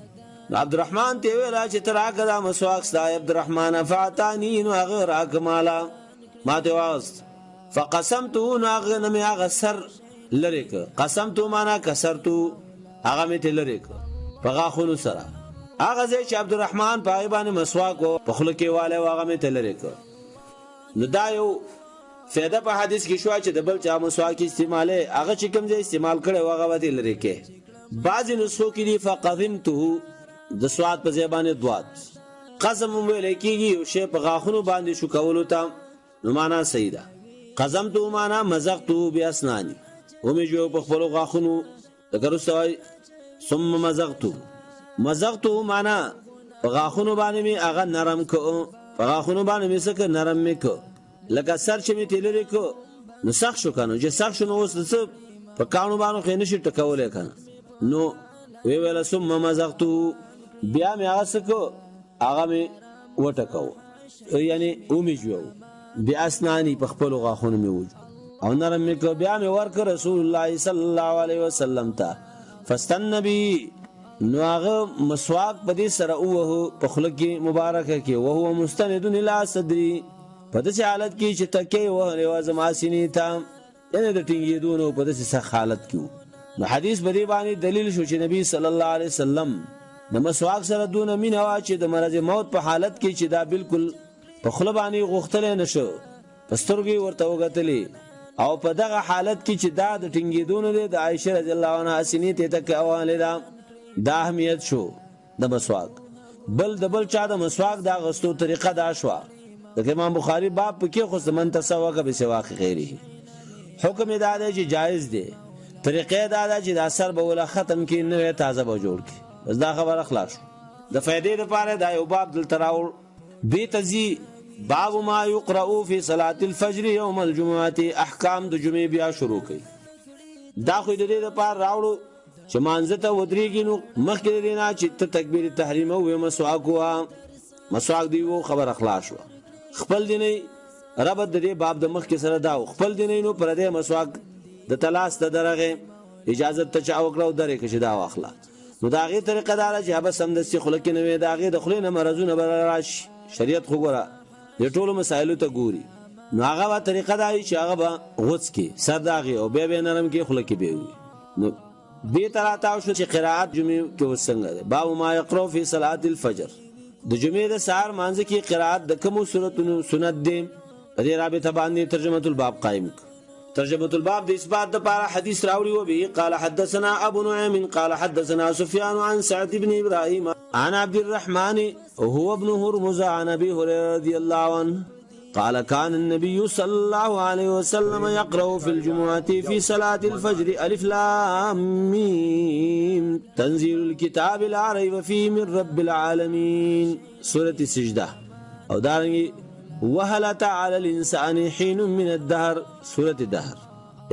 عبدالرحمن ته ویلا چې تر هغه د مسواک ستا عبدالرحمن فاتانی نو هغه راکمالا ما ته واس فقسمته نو هغه نه هغه سر لریک قسمته معنا کسرتو هغه می ته لریک په غاخونو سره هغه چې عبدالرحمن په باندې مسواک په خله کې والے هغه می ته لریک. نو دا یو فائدہ په حدیث کې شو چې د بل چا مسواک استعماله هغه چې کوم ځای استعمال کړي هغه ودی لریکه. بعض نسخو کې دی فقذمته د سواد په زبانه دوات قسم ویل کېږي او شی په غاخونو باندې شو کولو ته نو معنا صحیح ده. قسمته معنا مزقته بیاسنانی ومه جو په خپل غاخونو دغرسوي ثم مزقته معنا په غاخونو باندې می هغه نرم کو په غاخونو باندې می سکه نرم می کو لکه سر چې می تلری کو نو سخت شو کنه چې سخت شو نو اوس څه په کانو باندې خې نشي ټکولې کنه نو وی ویل ثم مزقته بیا می هغه سکو هغه می وټکاو یعنی اومي جو بیا اسنانی په خپل غاخونو می وځ او نرم می کو بیا می ورک رسول الله صلی الله علیه وسلم ته فاستنبی نو هغه مسواک په دې سره اوه په خله کې مبارکه کې او هو مستند الى صدری په دې حالت کې چې تکي وه لوازم اسینی ته یعنی د ټینګېدونو په دې سخت حالت کې نو حدیث باندې باندې دلیل شو چې نبی صلی الله علیه وسلم د مسواک سره دونه مینه وا چې د مرض موت په حالت کې چې دا بالکل په خله باندې غوښتل نشو پسترګي ورته وغتلې او په دغه حالت کې چې دا د ټینګېدونو د عائشه رضی الله عنها اسینی ته تک اواله دا اهمیت شو د مسواک بل چا د مسواک دا غستو طریقه دا شو د امام بخاری باب کې خو من تسوق به سواک غیره حکم دا دی چې جایز دی طریقې دا دی چې د اثر به ولا ختم کې نه تازه به جوړ کی بس دا خبره خلاص د فائدې لپاره دا یو باب دل تراول به تزي باب ما يقرأ في صلاة الفجر يوم الجمعه احکام د جمعې بیا شروع کړي دا خو د دې لپاره راوړو چې مانځه ته ودرېږي نو مخکې دی نه چې ته تکبیر تحریم او مسواک دی وو خبر اخلاص شو خپل دی نه ربط د دې باب د مخ کې سره دا خپل دی نه نو پر دې مسواک د تلاس ته درغه اجازه ته چا وکړو درې کې دا واخلا نو دا غي طریقه دار چې هبه سم د سی خلک نه وي دا غي د خلینو مرزونه براش شریعت خو ګره د ټولو مسایلو ته ګوري نو هغه طریقه دا چې هغه غوڅ کې سرداغي او به نرم کې خلک به وي نو دې تراته شو چې قرائت جمعې کې وسنګ ده باب ما يقرأ في صلاة الفجر د جمعې د سحر مانځ کې قرائت د کوم سورتونو سنت دي دې رابطه باندې ترجمه الباب قائم ترجمه الباب د اثبات د لپاره حدیث راوړي و به قال حدثنا ابو نعيم قال حدثنا سفيان عن سعد بن ابراهيم عن عبد الرحمن وهو ابن هرمز عن ابي هريره رضي الله عنه قال كان النبي صلى الله عليه وسلم يقرأ في الجمعة في صلاة الفجر ألف لام ميم تنزيل الكتاب لا ريب فيه من رب العالمين سورة السجدة او دارنگی وهلت على الانسان حين من الدهر سورة الدهر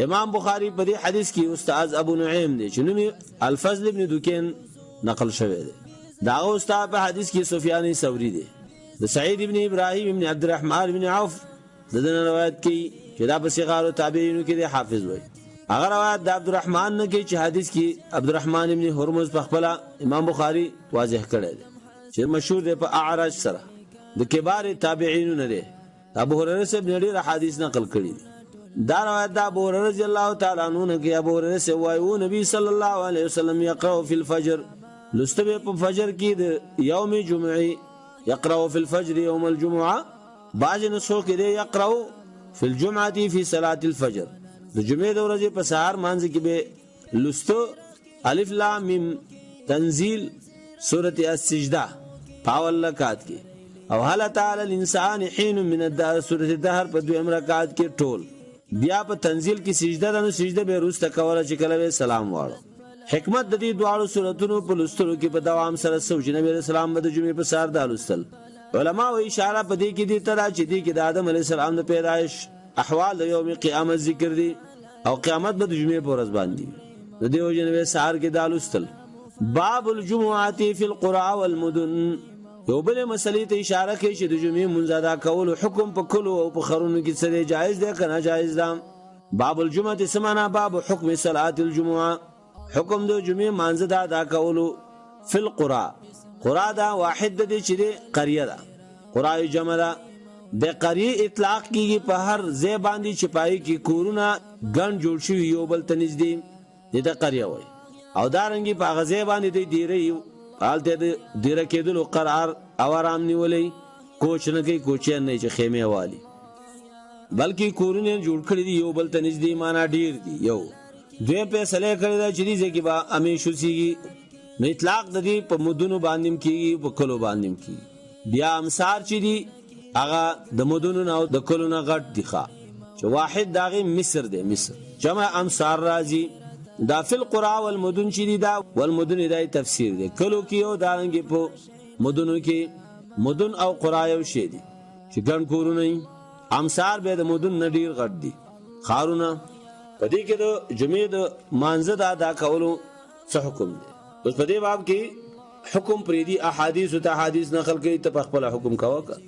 امام بخاری په دې حدیث کې استاد ابو نعیم دی چې نوم الفضل ابن دکین نقل شوی دی دا استاد په حدیث کې سفیان ثوری دی د سعید ابن ابراهیم ابن عبد الرحمن ابن عوف دغه روایت کې چې دا په صغار تابعینو کې دی حافظ وای هغه روایت د عبد الرحمن نه کې چې حدیث کې عبد الرحمن ابن هرمز په خپل امام بخاری واضح کړی دی چې مشهور دی په اعرج سره د کبار تابعینو نه دی ابو هريره سے ډېر حدیث نقل کړی دی دا روایت د ابو هريره رضی الله تعالی عنہ نه کې ابو هريره سے وایو نبی صلی الله علیه وسلم يقرأ في الفجر لستوی په فجر کې د یوم جمعه يقرأ في الفجر يوم الجمعه بعض نسخو کې دی يقرأ في الجمعه في صلاه الفجر د جمعې د ورځې په سحر مانځ کې به لستو الف لام میم تنزيل سوره السجده پاول رکعت کې او هل تعالی الانسان حين من الدهر سوره الدهر په دویم رکعت کې ټول بیا په تنزيل کې سجده ده نو سجده به روسته کوله چې کله سلام واړو حکمت د دې دواړو سوراتونو په لستلو کې په دوام سره سوچ نبی رسول الله د جمعې په سار د لستل علما او اشاره په دې کې دي تر چې دي کې د آدم علی السلام د پیدایش احوال د یوم قیامت ذکر دي او قیامت به د جمعې په ورځ باندې د دې جنوي سار کې د لستل باب الجمعه فی القرى والمدن یو بل مسلې ته اشاره کوي چې د جمعې منځ ادا کول حکم په کلو او په خرونو کې څه جایز دی کنه جایز ده باب الجمعه سمانا باب حکم صلاه الجمعه حکم د جمعې منځ ادا کولو فی القرى قرى دا واحد د چې قريه ده قرى جمع ده د قريه اطلاق کیږي په هر ځای باندې چې پای کې کورونه ګڼ جوړ شي یو بل ته نږدې د قريه وای او دارنګي په غزه باندې د ډیره حالته د ډیره کېدل قرار او آرام نیولې کوچ نه کوي کوچیان نه چې خیمه والی بلکې کورونه جوړ کړی دی یو بل ته نږدې معنا ډیر دی یو دوی په سله کړی دا چې دې کې با امیشو سیږي نو اطلاق د دې په مدونو باندې کیږي په کلو باندې کیږي بیا امسار چې دی هغه د مدونو نو د کلو نه غټ دی ښا چې واحد داغه مصر دی مصر جمع امسار راځي دا فی القرى والمدن چې دی دا والمدن دای تفسیر دی کلو کې او دانګي په مدونو کې مدن او قرى یو شی دي چې ګڼ کورونه امسار به د مدن نډیر غټ دي خارونه پدې کې د جمعې د مانزه د ادا کولو څه حکم دی اوس په دې باب کې حکم پرې دي احادیث او احادیث نقل کوي ته خپل حکم کاوه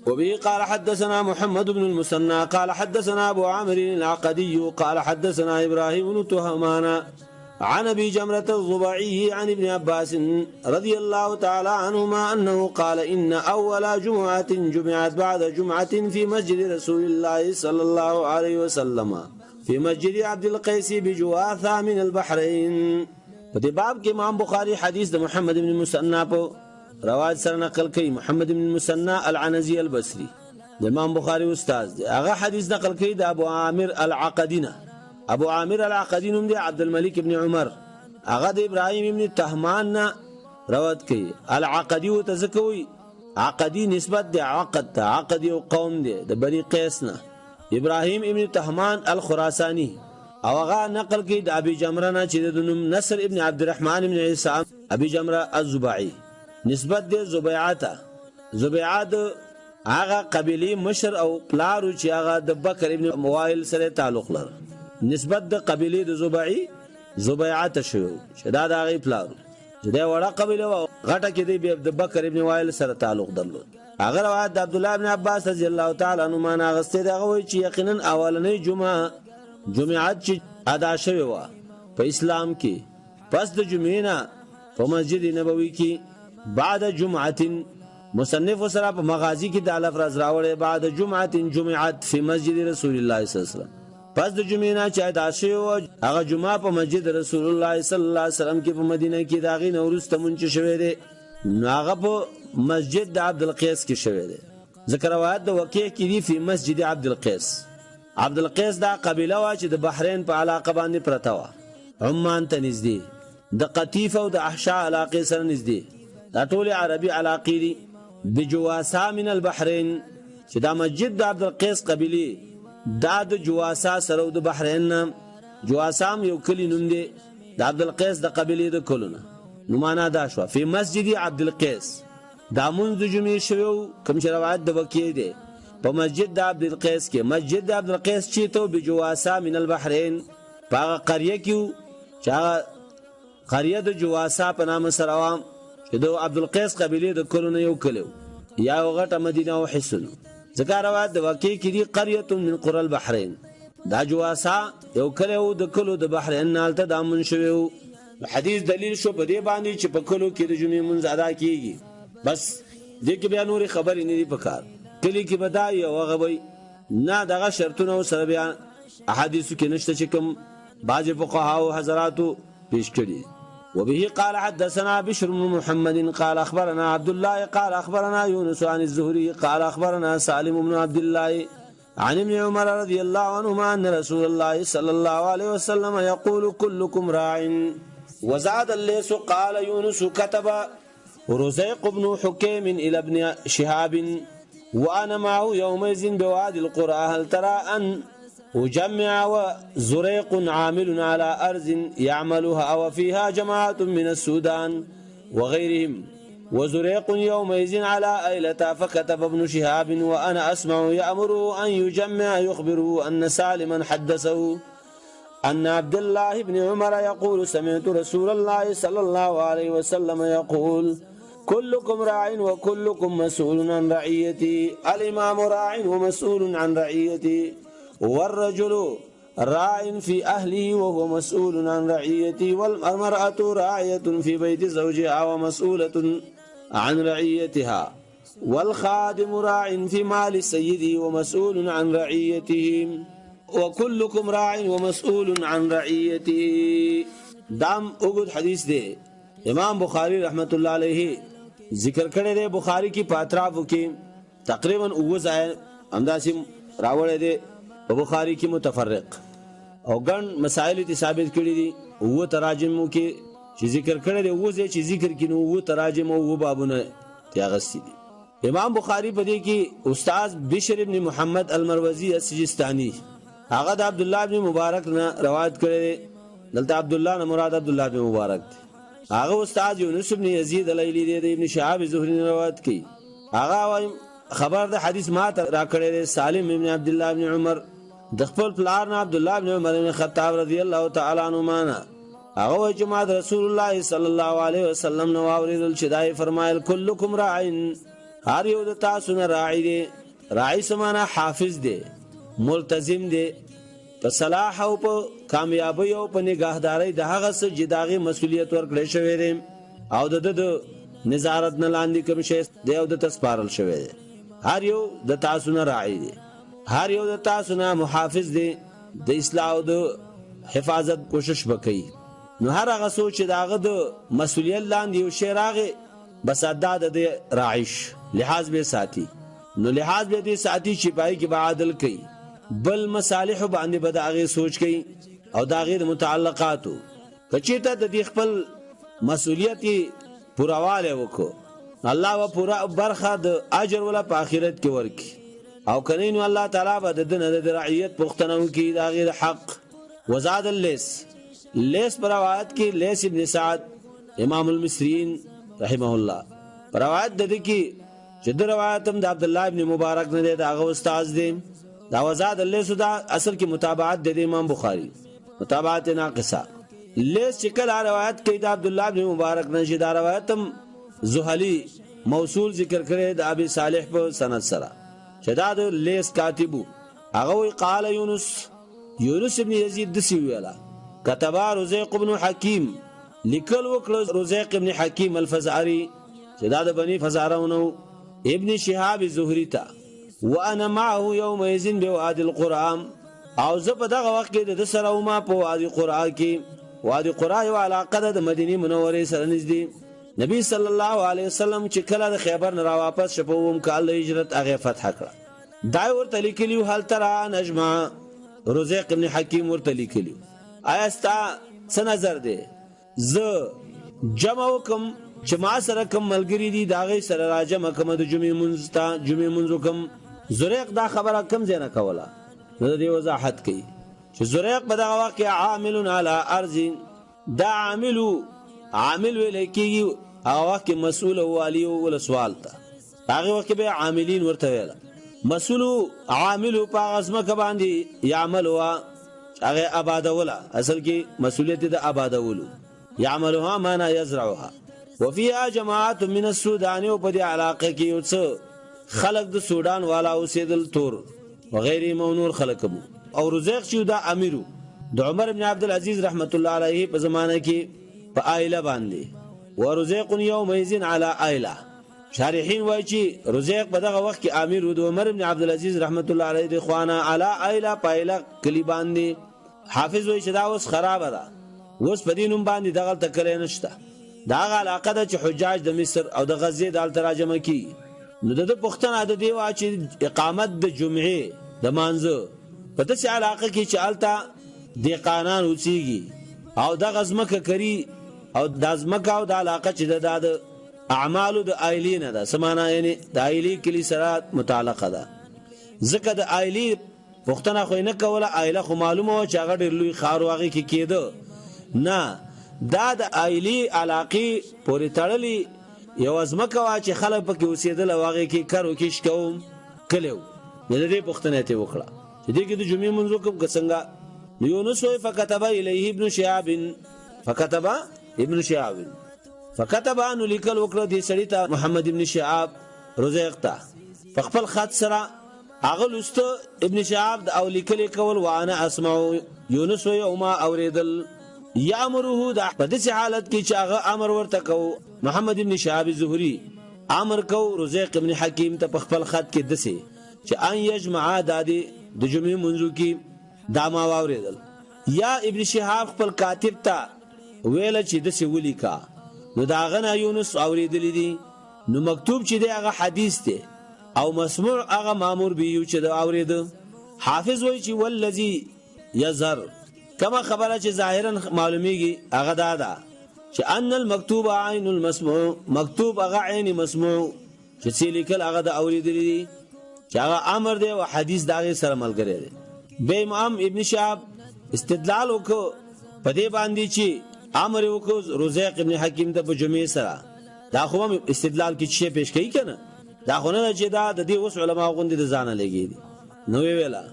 وبه قال حدثنا محمد بن المثنى قال حدثنا ابو عامر العقدي قال حدثنا ابراهيم بن تهمان عن ابي جمرة الضبعي عن ابن عباس رضي الله تعالى عنهما انه قال ان اول جمعة جمعت بعد جمعة في مسجد رسول الله صلى الله عليه وسلم في مسجد عبد القيس بجواثة من البحرين. په دې باب کې امام بخاری حدیث د محمد بن المثنى په روایت سره نقل کوي. محمد بن المثنى العنزي البصري د امام بخاری استاد دی. هغه حدیث نقل کوي د ابو عامر العقدي نه. ابو عامر العقدي نوم دی عبد الملك بن عمر. هغه د ابراهيم بن تهمان نه روایت کوي. العقدي وتذکوي عقدي نسبت دی عقد ته. عقد یو قوم دی د بني قیس نه. ابراهيم ابن تهمان الخراساني او هغه نقل کوي د ابي جمره نه چې د نوم نصر ابن عبد الرحمن ابن عيسى ابي جمره الزبعي نسبت دی زبيعه ته. زبيعه هغه قبيله مشر او پلارو چې هغه د بکر ابن موائل سره تعلق لري. نسبت د قبيله د زبعي زبيعه ته شو چې دا د هغه پلارو چې دا وړه قبيله و غټه کې دی د بکر ابن موائل سره تعلق درلود. هغه روایت د عبد الله بن عباس رضی الله تعالی عنهما ناغسته دغه وی چې یقینا اولنې جمعات چې ادا شوی و په اسلام کې پس د جمعې نه په مسجد نبوي کې بعد جمعه مصنف سره په مغازی کې د الفاظ راوړې بعد جمعه جمعات فی مسجد رسول الله صلی الله علیه وسلم. پس د جمعې نه چې ادا شوی و هغه جمعه په مسجد رسول الله صلی الله علیه وسلم کې په مدینه کې داغي نوروز تمنچ شوی دی. هغه په مسجد د عبد القیس کې شوی دی. ذکر روایت د وکیع کې دی په مسجد عبد القیس. عبد القیس دا قبیله وا چې د بحرین په علاقه باندې پرته و. عمان ته نږدې د قطیف او د احشاء علاقې سره نږدې. دا ټول عربي علاقې دي. بجواسا من البحرین چې دا مسجد د عبد القیس قبیله دا د جواسا سره د بحرین. جواسام یو کلی نوم دی د عبد القیس د قبیله د کلونه. نو معنا دا شو په مسجد عبد القیس دا منذ جمعې شو کوم چې روایت د وکیع دی په مسجد د عبد القیس کې. مسجد د عبد القیس چې ته بجواسا من البحرین په قريه کې چې قريه د جواسا په نام سره و چې د عبد القیس قبیله د کلونه یو کلو یا غټه مدینه او حصن. ذکر روایت د وکیع کې دی قريه من قرى البحرین. دا جواسا یو کلو د کلو د بحرین نالته دامن شوی. حدیث دلیل شو په دې باندې چې په کلو کې د جمعې منځ ادا کیږي. بس دې کې بیا نورې خبرې نه دي پکار. کلی کې بدای او غوي نه دغه شرطونه سره بیا احادیث کې نشته چې کوم بعض فقها او حضراتو پیش کړي. وبه قال حدثنا بشر بن محمد قال اخبرنا عبد الله قال اخبرنا يونس عن الزهري قال اخبرنا سالم بن عبد الله عن ابن عمر رضي الله عنهما ان رسول الله صلى الله عليه وسلم يقول كلكم راع. وزاد الليث قال يونس كتب رزيق بن حكيم الى ابن شهاب وانا معه يومئذ بوادي القرى هل ترى ان أجمع وزريق عامل على أرض يعملها وفيها جماعة من السودان وغيرهم وزريق يومئذ على أيلة. فكتب ابن شهاب وأنا أسمع يأمره أن يجمع يخبره أن سالما حدثه أن عبد الله بن عمر يقول سمعت رسول الله صلى الله عليه وسلم يقول كلكم راع وكلكم مسؤول عن رعيتي. الإمام راع ومسؤول عن رعيتي والرجل راع في أهله وهو مسؤول عن رعيته والمرأة راعية في بيت زوجها ومسؤولة عن رعيتها والخادم راع في مال سيده ومسؤول عن رعيته وكلكم راع ومسؤول عن رعيته. دام اوږد حدیث دی. امام بخاری رحمت الله علیه ذکر کړی دی. بخاری کی پاترافو کې تقریبا اوځه انداسې راوړی دی په بخاری کې متفرق او ګڼ مسائل ته ثابت کړی دي. او تراجمو کې چې ذکر کړی دی اوځه چې ذکر کینو او تراجم او بابونه تیاغستی دي. امام بخاری په دې کې استاد بشر ابن محمد المروزی السجستانی هغه د عبد الله بن مبارک نه روایت کړی. دلته عبد الله نه مراد عبد الله بن مبارک دی. هغه استاد یونس بن یزید الیلی دی ابن شهاب زهری روایت کوي. هغه خبر د حدیث ما ته را کړی سالم ابن عبد الله بن عمر د خپل پلار نه عبد الله بن عمر بن خطاب رضی الله تعالی عنهما نه هغه چې ما رسول الله صلی الله علیه وسلم نو اوریدل چې دای فرمایل کلکم راعین. هر یو د تاسو نه راعی دی. راعی سمانه حافظ دی، ملتزم دی، په صلاح او په کامیابی او په نگهداري د هغه څه چې داغه مسولیت ورکړی شوی دی او د نظارت نه لاندې کوم شی دی او د تسپارل شوی دی. هر یو د تاسو نه راعي دی، هر یو د تاسو نه محافظ دی، د اصلاح او د حفاظت کوشش وکړي. نو هر هغه سوچ چې داغه د مسولیت لاندې یو شی راغی بس ادا د راعیش لحاظ به ساتي. نو لحاظ به دې ساتي چې پای کې به عادل کوي، بل مصالح باندې به داغه سوچ کوي او داغه متعلقاتو کچېته د دې خپل مسولیت پورواله وکړو الله و پورا برخه د اجر ولا په آخرت کې ورکي. او کنه الله تعالی به د رعیت پختنو کې داغه حق. وزاد لیس پر روایت کې لیس ابن سعد امام المصرین رحمه الله پر روایت د دې کې چې د روایت هم د عبد الله ابن مبارک نه دی داغه استاد دی. دا وزاد لیس دا اصل کې متابعت د امام بخاری متابعت ناقصه. لیس چې کله روایت کې د عبد الله ابن مبارک نه شي دا روایت هم زهلی موصول ذکر کړي د ابي صالح په سند سره چې دا د لیس کاتبو هغه وی قال یونس ابن یزید دسی ویلا كتب رزيق ابن حکیم لیکل وکړه رزيق ابن حکیم الفزاري چې دا د بني فزارونو ابن شهاب زهري ته وانا معه يومئذ بوادي القرآن او زه په دغه وخت کې د سره ما په وادي قرآن کې وادي قرآن یو علاقه د مدینه منورې سره نږدې نبی صلی الله علیه وسلم چې کله د خیبر نه را واپس شپوم کال هجرت هغه فتح کړه. دا ورته لیکلیو هل ترى نجمع رزيق ابن حکیم ورته لیکلیو آیا ستا څه نظر دی زه جمع وکم چې ما سره کوم ملګری دي داغه سره راجم کوم د جمعې منځ کوم. زریق دا خبره کم زینه کوله نو دې وضاحت کوي چې زریق په دغه وخت عامل علی ارض دا عامل ویل کېږي هغه وخت مسؤل والی ول سوال ته هغه وخت به عاملین ورته ویل مسؤل عامل په غزمه ک باندې يعمل وا هغه آبادوله اصل کې مسؤلیت د آبادولو يعملها معنا يزرعها وفيها جماعات من السودان او په دې علاقه کې یو څه خلق د سودان والا اوسېدل تور وغيري مونور خلقمو. او رزيق چې دا امیرو د عمر ابن عبد العزيز رحمت الله علیه په زمانه کې په آیله باندې ورزيق يومئذ على آیله. شارحین وایي چې رزيق په دغه وخت کې امیر د عمر ابن عبد العزيز رحمت الله علیه د خوانه على آیله پایله کلی باندې. حافظ وایي چې دا اوس خراب ده اوس په دینوم باندې دغه تکلې نشته. دا علاقه د حجاج د مصر او د غزې د ترجمه کی نو د پښتنه د دی وا چې اقامت د جمعې د مانزه په داسې علاقه کې چې التا د قانون اوسېږي او د غزمکه کری او د ازمکه او د علاقه چې د اعمالو د ایلینه ده سمانا یعنی د ایلی کلی سره متعلقه ده. ځکه د ایلی پښتنه خو نه کوله ایله خو معلومه و چې هغه ډېر لوی خار واغې کې کېده نه دا د ایلی علاقې پورې تړلې یو ازمکه وا چې خلک پکې اوسېدل واغې کې کارو کې شکوم کلیو نه دې پښتنه ته وکړه چې دې کې د جمعې منځو کوم څنګه یونس وی فكتب الیه ابن شهاب فكتب ان لیکل وکړه دې سړی ته محمد ابن شهاب رزيق ته خپل خط سره اغلست ابن شهاب او لیکل کول وانا اسمع یونس وی او ما اوریدل یامره دا په دې حالت کې چې هغه امر ورته کو محمد ابن شهاب زهري امر کو رزيق ابن حکیم ته خپل خط کې دسه چې ان یجمع دادی د جمعې منځو کې داما واوریدل یا ابن شهاب خپل کاتب ته ویل چې دسه ولیکا نو داغه نه یونس اوریدل دي نو مکتوب چې دی هغه حدیث دی او مسموع هغه مامور به یو چې دا اورید. حافظ وایي چې والذي یظهر کما خبره چې ظاهرا معلومیږي هغه دا چې ان المکتوب عین المسموع مکتوب هغه عین مسموع چې لیکل هغه د اوریدل دي چې هغه امر دی او حدیث داغه سره ملګری دی. به امام ابن شهاب استدلال وکړو په دې باندې چې امر وکړو رزيق ابن حکیم ته په جمعې سره دا خو استدلال کې شی پیش کوي کنه دا خو نه چې دا د دې اوس علما غوندي د ځانه لګي نو ویلا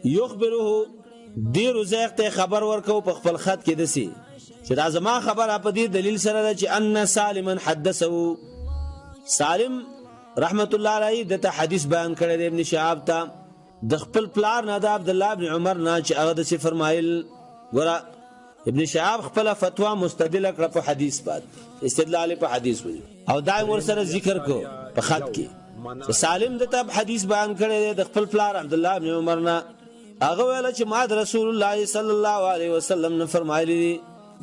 یخبره دی رزيق ته خبر ورکو په خپل خط کې دسی چې دا زما خبره په دې دلیل سره ده چې ان سالما حدثه سالم رحمت الله علیه دته حدیث بیان کړی دی ابن شهاب ته د خپل پلار نه د عبد الله ابن عمر نه چې هغه د فرمایل ګوره ابن شهاب خپل فتوا مستدل کړ په حدیث باندې استدلال په حدیث وی او دای ور سره ذکر کو په خط کې سالم د تب حدیث بیان کړی د خپل پلار عبد الله ابن عمر نه هغه ویل چې ما د رسول الله صلی الله علیه وسلم نه فرمایلی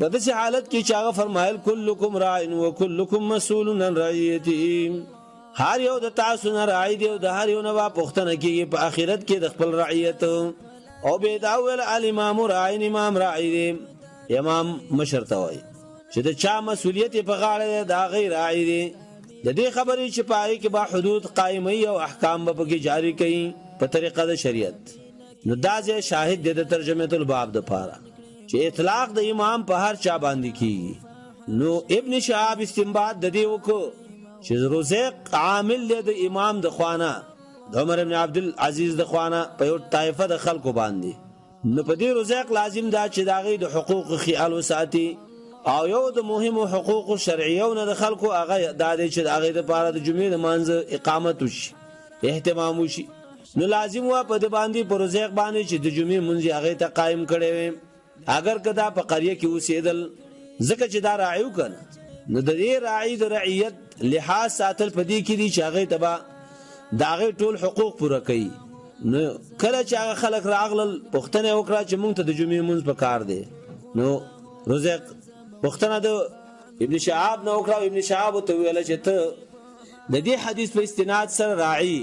د دې حالت کې چې هغه فرمایل کلکم راع و کلکم مسئول عن رعیته هر یو د تاسو نه راعي دی او د هر یو نه پوښتنه کیږي په آخرت کې د خپل رعیت او به دا ویل الامام راعي امام راعي دی امام مشر ته وایي چې د چا مسؤلیت په غاړه دا غیر راعي دی د دې خبرې چې پای کې با حدود قائمي او احکام به کې جاری کړي په طریقه د شریعت نو دا ځای شاهد د ترجمه الباب د پاره چې اطلاق د امام په هر چا باندې کیږي نو ابن شهاب استنباط د دې وکړو چې رزق عامل د امام د خوانه د عمر ابن عبد العزيز د خوانه په یو طائفه د خلکو باندې نو په دې رزق لازم دا چې داغه د حقوق خیال وساتي او یو د مهمو حقوق شرعیه نه د خلکو هغه د دې چې هغه د پاره د جمعې د مانځ اقامت وشي اهتمام وشي نو لازم وا په د باندې پر رزق باندې چې د جمعې مونږ هغه ته قائم کړي وي اگر کدا په قريه کې اوسېدل ځکه چې دا راعیو کنه نو د دې راعي د رعیت لحاظ ساتل پدې کې دي چې هغه تبا داغه ټول حقوق پوره کوي نو کله چې هغه خلک راغلل پښتنه وکړه چې مونږ ته د جمعې مونږ په کار دی نو رزق پښتنه د ابن شهاب نو وکړه ابن شهاب ته ویل چې ته د دې حدیث په استناد سره راعي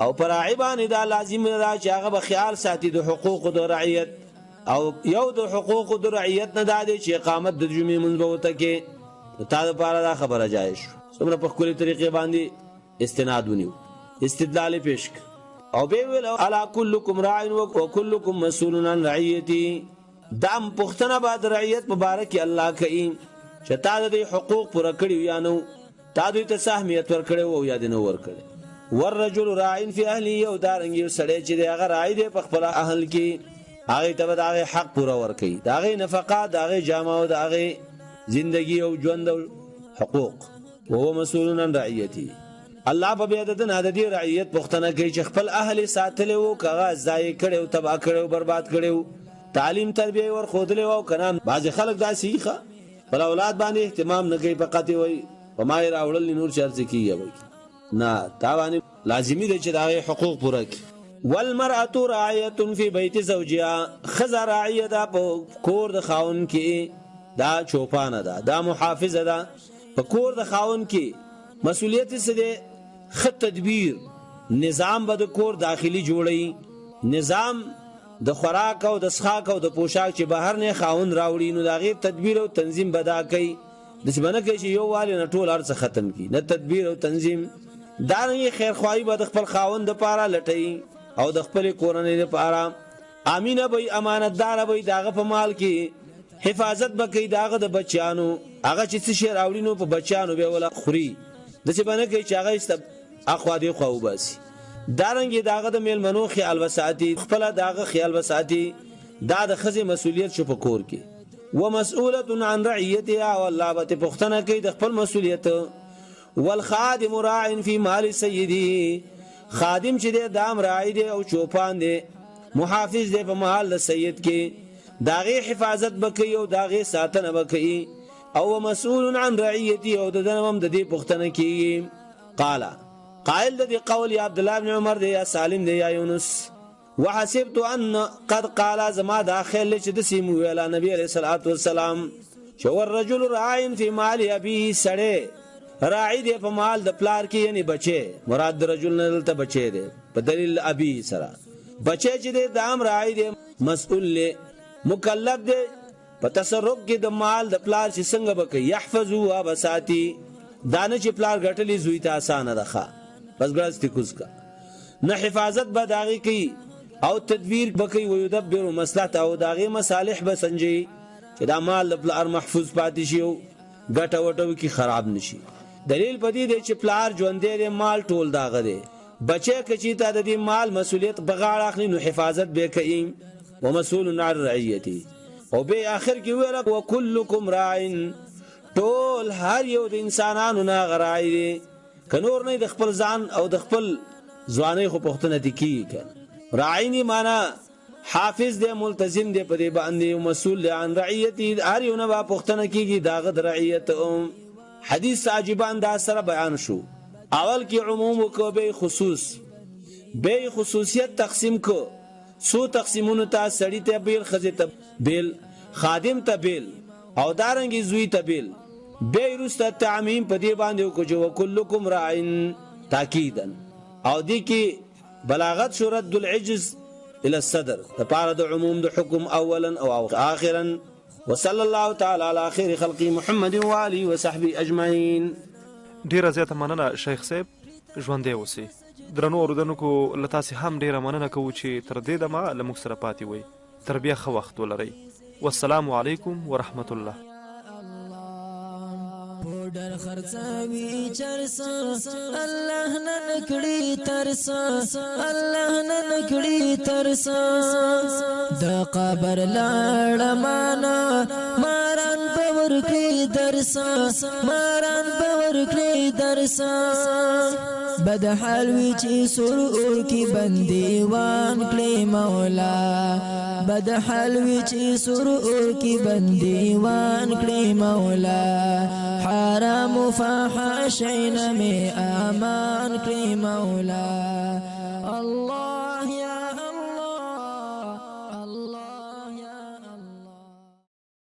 او پر راعي باندې دا لازم را چې هغه به خیال ساتي د حقوق د رعیت او یو د حقوق د رعیت نه دا دی چې اقامت د جمعې مونږ به وته کې تا لپاره دا خبره جایز څومره په خپل طریقې باندې استناد ونیو استدلال پیش او به ویل الا کلکم راع و کلکم مسئول عن رعیته دام پختنه بعد رعیت مبارک الله کوي چې تا د حقوق پوره کړی یا نو تا دوی ته سهمیت ور کړی او یا دنه ور کړی والرجل راع فی اهله او دارنګ یو سړی چې هغه راعي دی په خپل اهل کې هغه ته د حق پوره ور کوي دغه نفقات دغه جامه او دغه زندگی او ژوند او حقوق وهو مسئول عن رعیته الله په بیا د نادي رعیت پختنه کوي چې خپل اهل ساتل او کاغذ ځای کړي او تباہ کړي او برباد کړي تعلیم تربیه ور خودل او کنه بعض خلک دا سیخه پر اولاد باندې اهتمام نه کوي فقط وي و ما راوړل نور چارځ کیږي نه تا باندې لازمی دی چې دا حقوق پوره کړي والمرأة راعیه فی بیت زوجها خزر راعیه دا په کور د خاون کې دا چوپانه ده دا محافظه ده په کور د خاون کې مسؤلیت څه ده خط تدبیر نظام به د کور داخلي جوړي نظام د خوراک او د څښاک او د پوشاک چې بهر نه خاون راوړي نو دا غیر تدبیر او تنظیم بدا کوي د څه باندې کې یو والی نه ټول ارڅ ختم کی نه تدبیر او تنظیم دا نه خیر خوایي به د خپل خاون د پاره لټي او د خپل کورنۍ د پاره امینه به امانتدار به داغه په مال کې حفاظت بکې داغه د بچیانو هغه چې څه شی راوړي نو په بچیانو به ولا خوري د څه باندې کې چې هغه است اخوا دی خو باسي دارنګ داغه د میلمنو خیال وساتي خپل داغه خیال وساتي دا د خزي مسؤلیت شو په کور کې ومسؤوله عن رعیتها والله به پختنه کوي د خپل مسؤلیت والخادم راع فی مال سیده خادم چې دام راعي دی او چوپان دی محافظ دی په مال د سید کې داغه حفاظت بکي او داغه ساتنه بکي او مسؤول عن رعیته او د دنم د دې پختنه کوي قائل د قول عبد الله بن عمر دی یا سالم دی یا یونس وحسبت ان قد قال زما داخل چې د سیمو ویلا نبی علیہ الصلوۃ والسلام چې ور رجل راع فی مال ابيه سړی راعي دی په مال د پلار کې یعنی بچي مراد د رجل نه دلته بچي دی په دلیل ابي سره بچي چې دام راعي دی مسؤول له مکلف دی په تصرف کې د مال د پلار چې څنګه بکي يحفظوا وبساتي دانه چې پلار غټلې زوی ته اسانه ده بس ګرځتي کوز کا نه حفاظت به داغي کوي او تدبیر بکي ويدبر مصلحت او داغي مصالح به سنجي چې دا مال د پلار محفوظ پاتې شي او ګټه وټو کې خراب نشي دلیل پدې دی چې پلار ژوندې مال ټول داغه دی بچي کچې ته د دې مال مسؤلیت بغاړه اخلي نو حفاظت به کوي ومسؤول عن رعیته او به اخر کې ویل وکلکم راع ټول هر یو د انسانانو نه غراعي کنور نه د خپل ځان او د خپل ځواني خو پختنه دي کی کنه راعینی معنا حافظ دے ملتزم دے پدې باندې مسئول دے عن رعیتی هر یو نه پوښتنه کیږي داغه د رعیت حدیث عجیبان دا سره بیان شو اول کې عموم کو به خصوص به خصوصیت تقسیم کو سو تقسیمونو ته سړی ته بیل خزه ته بیل خادم ته بیل او دارنګي زوی ته بیل به رست تعمیم پدې باندې کو جو کلکم راعن تاکیدا او دی کې بلاغت شرد العجز الى الصدر لپاره د عموم د حکم اولا او اخرا وصلى الله تعالى على خير خلق محمد وآله وصحبه اجمعين. ډیره زیاته مننه شیخ صاحب، ژوندی اوسئ. درنو اورېدونکو له تاسې هم ډیره مننه کوو چې تر دې دمه له موږ سره پاتې وئ. تر بیا ښه وخت ولرئ. والسلام علیکم ورحمة الله. پوډر خرڅوي چرسا الله نن کړي ترسا الله نن کړي ترسا د قبر لاړ مانا ماران باور کړي درسا ماران باور کړي درسا بد حال وی چې سر اور کی بندیوان کړي مولا بد حال وی چې سر اور کی بندیوان کړي مولا حرام فحاشین میں امان کړي مولا الله